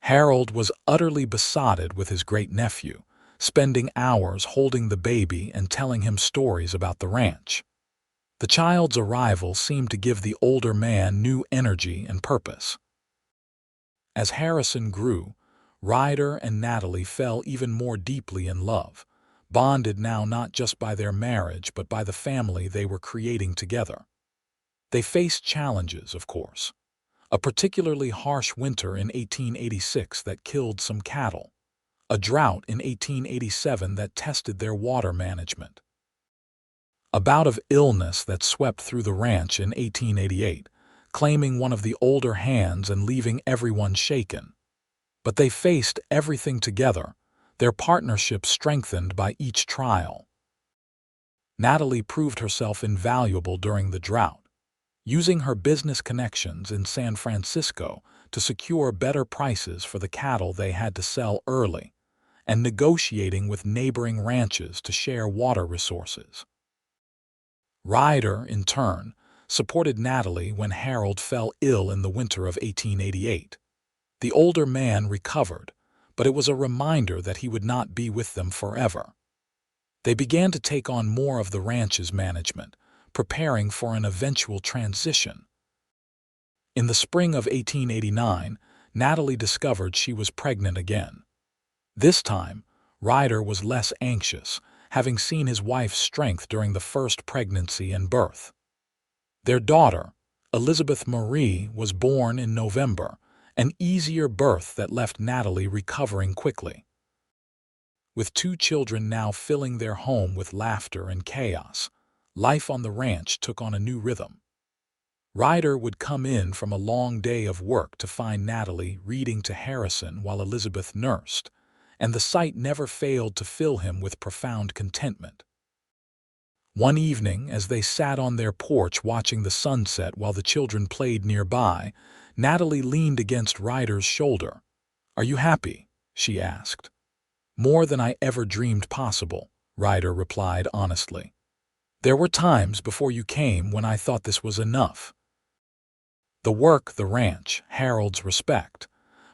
Harold was utterly besotted with his great-nephew, spending hours holding the baby and telling him stories about the ranch. The child's arrival seemed to give the older man new energy and purpose. As Harrison grew, Ryder and Natalie fell even more deeply in love, bonded now not just by their marriage but by the family they were creating together. They faced challenges, of course. A particularly harsh winter in 1886 that killed some cattle. A drought in 1887 that tested their water management. A bout of illness that swept through the ranch in 1888, claiming one of the older hands and leaving everyone shaken. But they faced everything together, their partnership strengthened by each trial. Natalie proved herself invaluable during the drought, using her business connections in San Francisco to secure better prices for the cattle they had to sell early, and negotiating with neighboring ranches to share water resources. Ryder, in turn, supported Natalie when Harold fell ill in the winter of 1888. The older man recovered, but it was a reminder that he would not be with them forever. They began to take on more of the ranch's management, preparing for an eventual transition. In the spring of 1889, Natalie discovered she was pregnant again. This time, Ryder was less anxious, having seen his wife's strength during the first pregnancy and birth. Their daughter, Elizabeth Marie, was born in November, an easier birth that left Natalie recovering quickly. With 2 children now filling their home with laughter and chaos, life on the ranch took on a new rhythm. Ryder would come in from a long day of work to find Natalie reading to Harrison while Elizabeth nursed, and the sight never failed to fill him with profound contentment. One evening, as they sat on their porch watching the sunset while the children played nearby, Natalie leaned against Ryder's shoulder. "Are you happy?" she asked. "More than I ever dreamed possible," Ryder replied honestly. "There were times before you came when I thought this was enough. The work, the ranch, Harold's respect.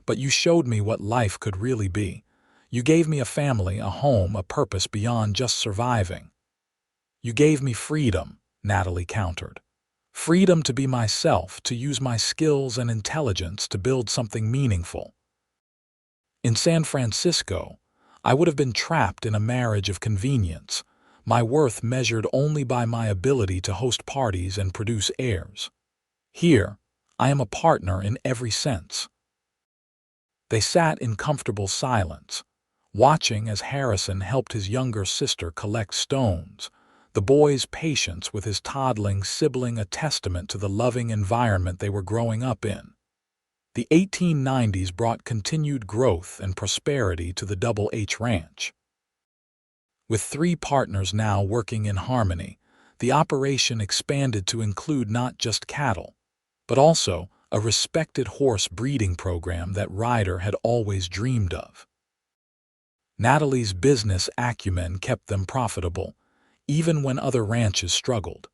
But you showed me what life could really be. You gave me a family, a home, a purpose beyond just surviving." "You gave me freedom," Natalie countered. "Freedom to be myself, to use my skills and intelligence to build something meaningful. In San Francisco, I would have been trapped in a marriage of convenience, my worth measured only by my ability to host parties and produce heirs. Here, I am a partner in every sense." They sat in comfortable silence, watching as Harrison helped his younger sister collect stones, the boy's patience with his toddling sibling a testament to the loving environment they were growing up in. The 1890s brought continued growth and prosperity to the Double H Ranch. With 3 partners now working in harmony, the operation expanded to include not just cattle, but also a respected horse breeding program that Ryder had always dreamed of. Natalie's business acumen kept them profitable, even when other ranches struggled,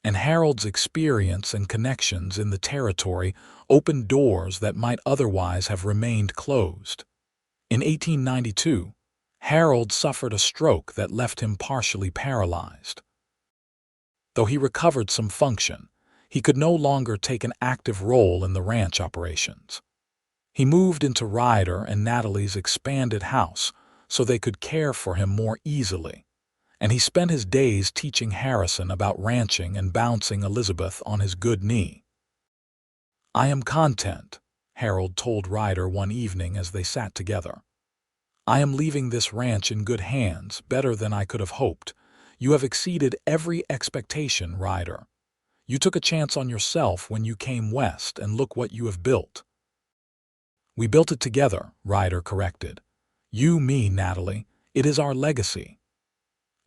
and Harold's experience and connections in the territory opened doors that might otherwise have remained closed. In 1892, Harold suffered a stroke that left him partially paralyzed. Though he recovered some function, he could no longer take an active role in the ranch operations. He moved into Ryder and Natalie's expanded house so they could care for him more easily, and he spent his days teaching Harrison about ranching and bouncing Elizabeth on his good knee. "I am content," Harold told Ryder one evening as they sat together. "I am leaving this ranch in good hands, better than I could have hoped. You have exceeded every expectation, Ryder. You took a chance on yourself when you came west, and look what you have built." "We built it together," Ryder corrected. "You, me, Natalie. It is our legacy."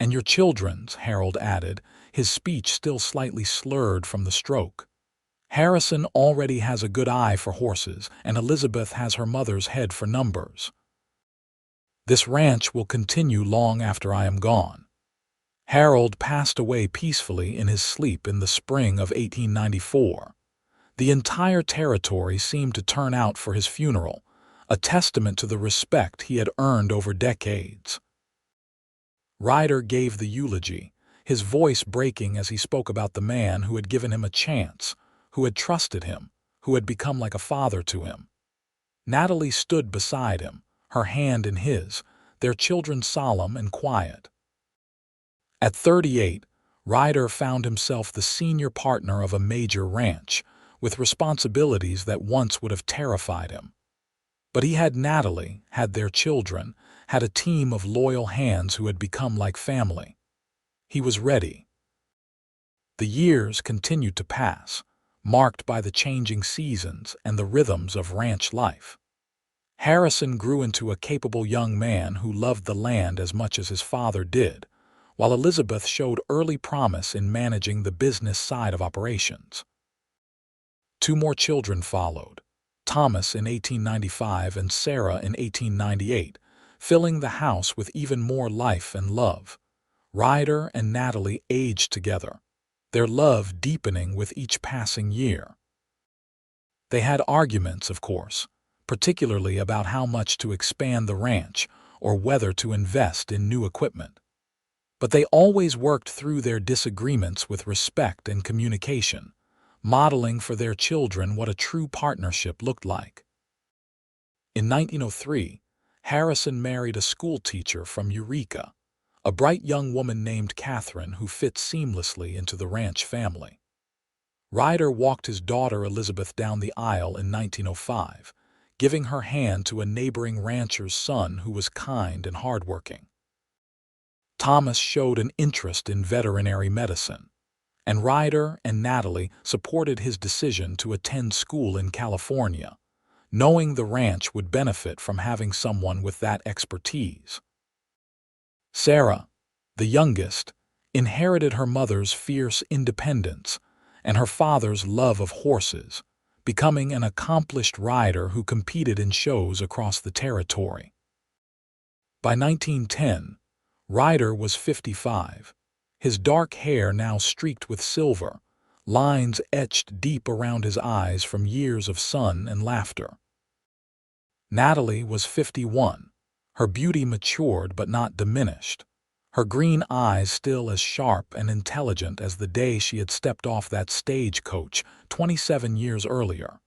"And your children's," Harold added, his speech still slightly slurred from the stroke. "Harrison already has a good eye for horses, and Elizabeth has her mother's head for numbers. This ranch will continue long after I am gone." Harold passed away peacefully in his sleep in the spring of 1894. The entire territory seemed to turn out for his funeral, a testament to the respect he had earned over decades. Ryder gave the eulogy, his voice breaking as he spoke about the man who had given him a chance, who had trusted him, who had become like a father to him. Natalie stood beside him, her hand in his, their children solemn and quiet. At 38, Ryder found himself the senior partner of a major ranch, with responsibilities that once would have terrified him. But he had Natalie, had their children, had a team of loyal hands who had become like family. He was ready. The years continued to pass, marked by the changing seasons and the rhythms of ranch life. Harrison grew into a capable young man who loved the land as much as his father did, while Elizabeth showed early promise in managing the business side of operations. 2 more children followed, Thomas in 1895 and Sarah in 1898, filling the house with even more life and love. Ryder and Natalie aged together, their love deepening with each passing year. They had arguments, of course, particularly about how much to expand the ranch or whether to invest in new equipment. But they always worked through their disagreements with respect and communication, modeling for their children what a true partnership looked like. In 1903, Harrison married a schoolteacher from Eureka, a bright young woman named Catherine who fit seamlessly into the ranch family. Ryder walked his daughter Elizabeth down the aisle in 1905, giving her hand to a neighboring rancher's son who was kind and hardworking. Thomas showed an interest in veterinary medicine, and Ryder and Natalie supported his decision to attend school in California, knowing the ranch would benefit from having someone with that expertise. Sarah, the youngest, inherited her mother's fierce independence and her father's love of horses, becoming an accomplished rider who competed in shows across the territory. By 1910, Ryder was 55, his dark hair now streaked with silver, lines etched deep around his eyes from years of sun and laughter. Natalie was 51, her beauty matured but not diminished, her green eyes still as sharp and intelligent as the day she had stepped off that stagecoach 27 years earlier.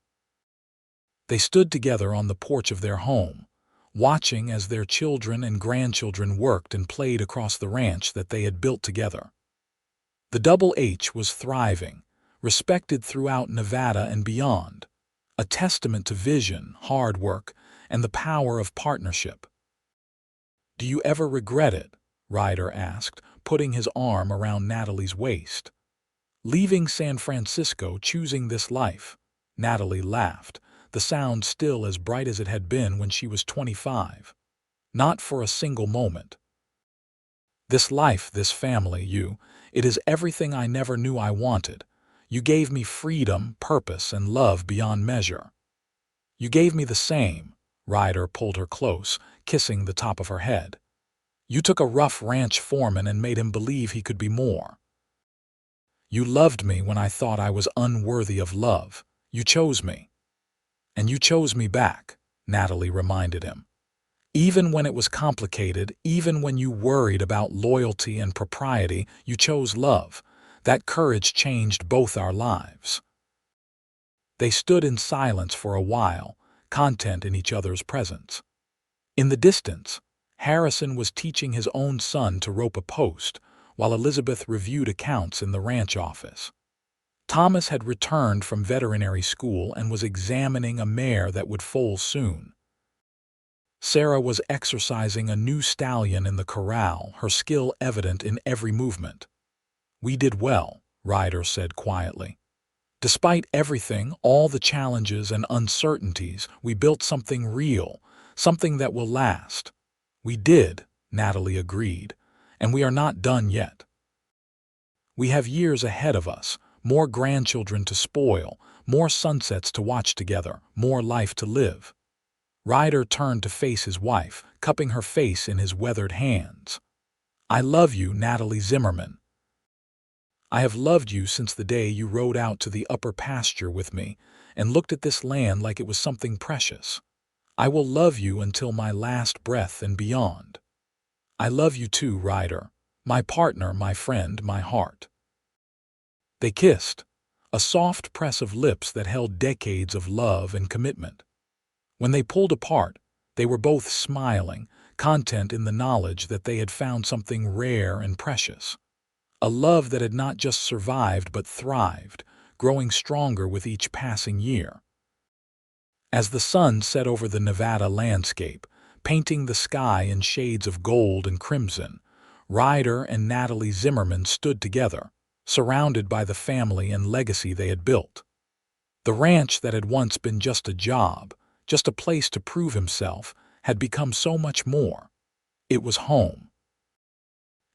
They stood together on the porch of their home, watching as their children and grandchildren worked and played across the ranch that they had built together. The Double H was thriving, respected throughout Nevada and beyond, a testament to vision, hard work, and the power of partnership. "Do you ever regret it?" Ryder asked, putting his arm around Natalie's waist. "Leaving San Francisco, choosing this life?" Natalie laughed, the sound still as bright as it had been when she was 25. "Not for a single moment. This life, this family, it is everything I never knew I wanted. You gave me freedom, purpose, and love beyond measure." "You gave me the same." Ryder pulled her close, kissing the top of her head. "You took a rough ranch foreman and made him believe he could be more. You loved me when I thought I was unworthy of love. You chose me. And you chose me back," Natalie reminded him. "Even when it was complicated, even when you worried about loyalty and propriety, you chose love. That courage changed both our lives." They stood in silence for a while, content in each other's presence. In the distance, Harrison was teaching his own son to rope a post, while Elizabeth reviewed accounts in the ranch office. Thomas had returned from veterinary school and was examining a mare that would foal soon. Sarah was exercising a new stallion in the corral, her skill evident in every movement. "We did well," Ryder said quietly. "Despite everything, all the challenges and uncertainties, we built something real, something that will last." "We did," Natalie agreed, "and we are not done yet. We have years ahead of us, more grandchildren to spoil, more sunsets to watch together, more life to live." Ryder turned to face his wife, cupping her face in his weathered hands. "I love you, Natalie Zimmerman. I have loved you since the day you rode out to the upper pasture with me and looked at this land like it was something precious. I will love you until my last breath and beyond. I love you too, Ryder, my partner, my friend, my heart." They kissed, a soft press of lips that held decades of love and commitment. When they pulled apart, they were both smiling, content in the knowledge that they had found something rare and precious. a love that had not just survived but thrived, growing stronger with each passing year. As the sun set over the Nevada landscape, painting the sky in shades of gold and crimson, Ryder and Natalie Zimmerman stood together, surrounded by the family and legacy they had built. The ranch that had once been just a job, just a place to prove himself, had become so much more. It was home.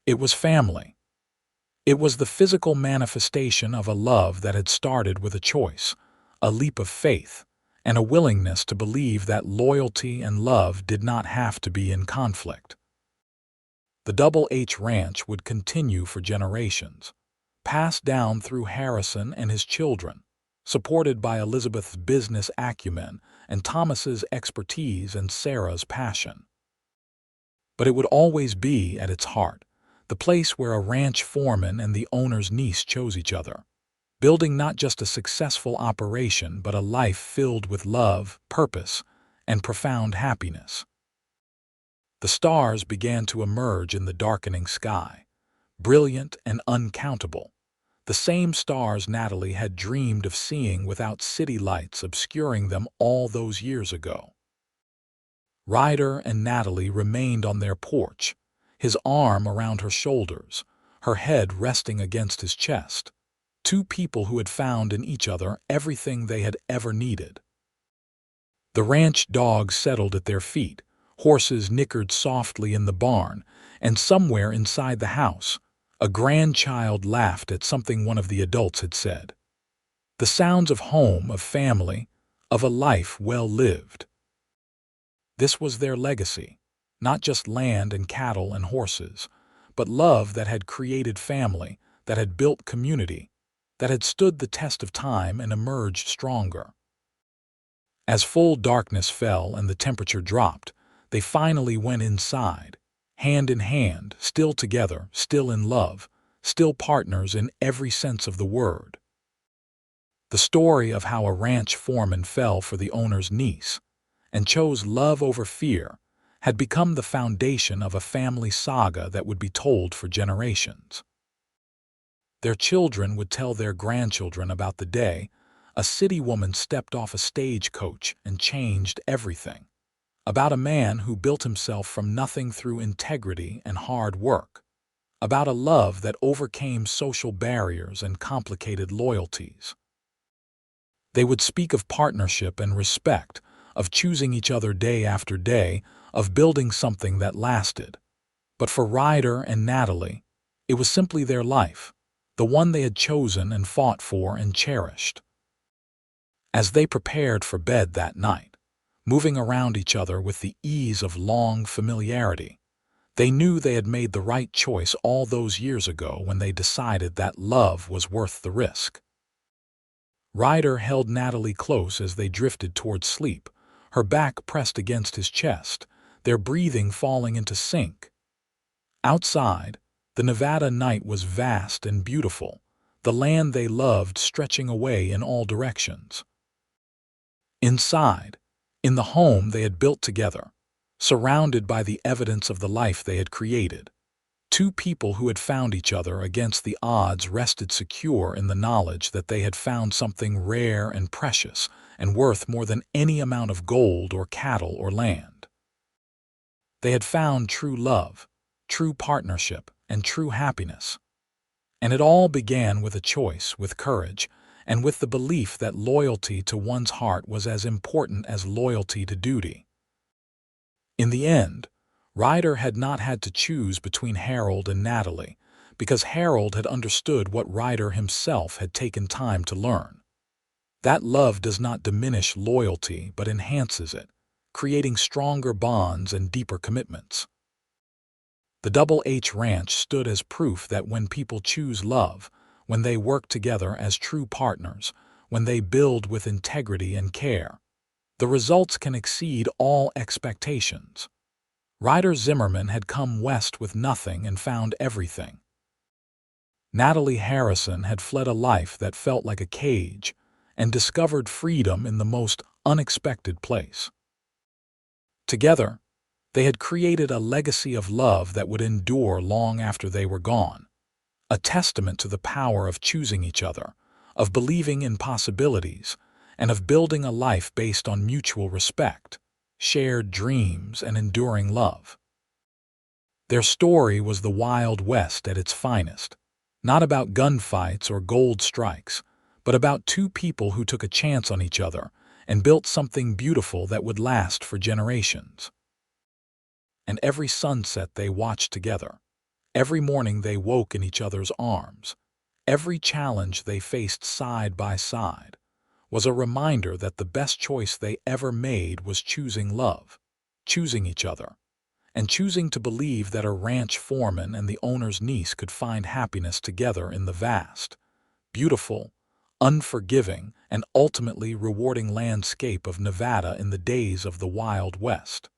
It was family. It was the physical manifestation of a love that had started with a choice, a leap of faith, and a willingness to believe that loyalty and love did not have to be in conflict. The Double H Ranch would continue for generations, passed down through Harrison and his children, supported by Elizabeth's business acumen and Thomas's expertise and Sarah's passion. But it would always be, at its heart, the place where a ranch foreman and the owner's niece chose each other, building not just a successful operation but a life filled with love, purpose, and profound happiness. The stars began to emerge in the darkening sky, brilliant and uncountable, the same stars Natalie had dreamed of seeing without city lights obscuring them all those years ago. Ryder and Natalie remained on their porch, his arm around her shoulders, her head resting against his chest, two people who had found in each other everything they had ever needed. The ranch dogs settled at their feet, horses nickered softly in the barn, and somewhere inside the house, a grandchild laughed at something one of the adults had said. The sounds of home, of family, of a life well lived. This was their legacy, not just land and cattle and horses, but love that had created family, that had built community, that had stood the test of time and emerged stronger. As full darkness fell and the temperature dropped, they finally went inside, hand in hand, still together, still in love, still partners in every sense of the word. The story of how a ranch foreman fell for the owner's niece and chose love over fear had become the foundation of a family saga that would be told for generations. Their children would tell their grandchildren about the day a city woman stepped off a stagecoach and changed everything, about a man who built himself from nothing through integrity and hard work, about a love that overcame social barriers and complicated loyalties. They would speak of partnership and respect, of choosing each other day after day, of building something that lasted. But for Ryder and Natalie, it was simply their life, the one they had chosen and fought for and cherished. As they prepared for bed that night, moving around each other with the ease of long familiarity, they knew they had made the right choice all those years ago when they decided that love was worth the risk. Ryder held Natalie close as they drifted toward sleep, her back pressed against his chest, their breathing falling into sync. Outside, the Nevada night was vast and beautiful, the land they loved stretching away in all directions. Inside, in the home they had built together, surrounded by the evidence of the life they had created, two people who had found each other against the odds rested secure in the knowledge that they had found something rare and precious and worth more than any amount of gold or cattle or land. They had found true love, true partnership, and true happiness. And it all began with a choice, with courage, and with the belief that loyalty to one's heart was as important as loyalty to duty. In the end, Ryder had not had to choose between Harold and Natalie, because Harold had understood what Ryder himself had taken time to learn. That love does not diminish loyalty but enhances it, creating stronger bonds and deeper commitments. The Double H Ranch stood as proof that when people choose love, when they work together as true partners, when they build with integrity and care, the results can exceed all expectations. Ryder Zimmerman had come west with nothing and found everything. Natalie Harrison had fled a life that felt like a cage and discovered freedom in the most unexpected place. Together, they had created a legacy of love that would endure long after they were gone, a testament to the power of choosing each other, of believing in possibilities, and of building a life based on mutual respect, shared dreams, and enduring love. Their story was the Wild West at its finest, not about gunfights or gold strikes, but about two people who took a chance on each other and built something beautiful that would last for generations. And every sunset they watched together, every morning they woke in each other's arms, every challenge they faced side by side, was a reminder that the best choice they ever made was choosing love, choosing each other, and choosing to believe that a ranch foreman and the owner's niece could find happiness together in the vast, beautiful, unforgiving, and ultimately rewarding landscape of Nevada in the days of the Wild West.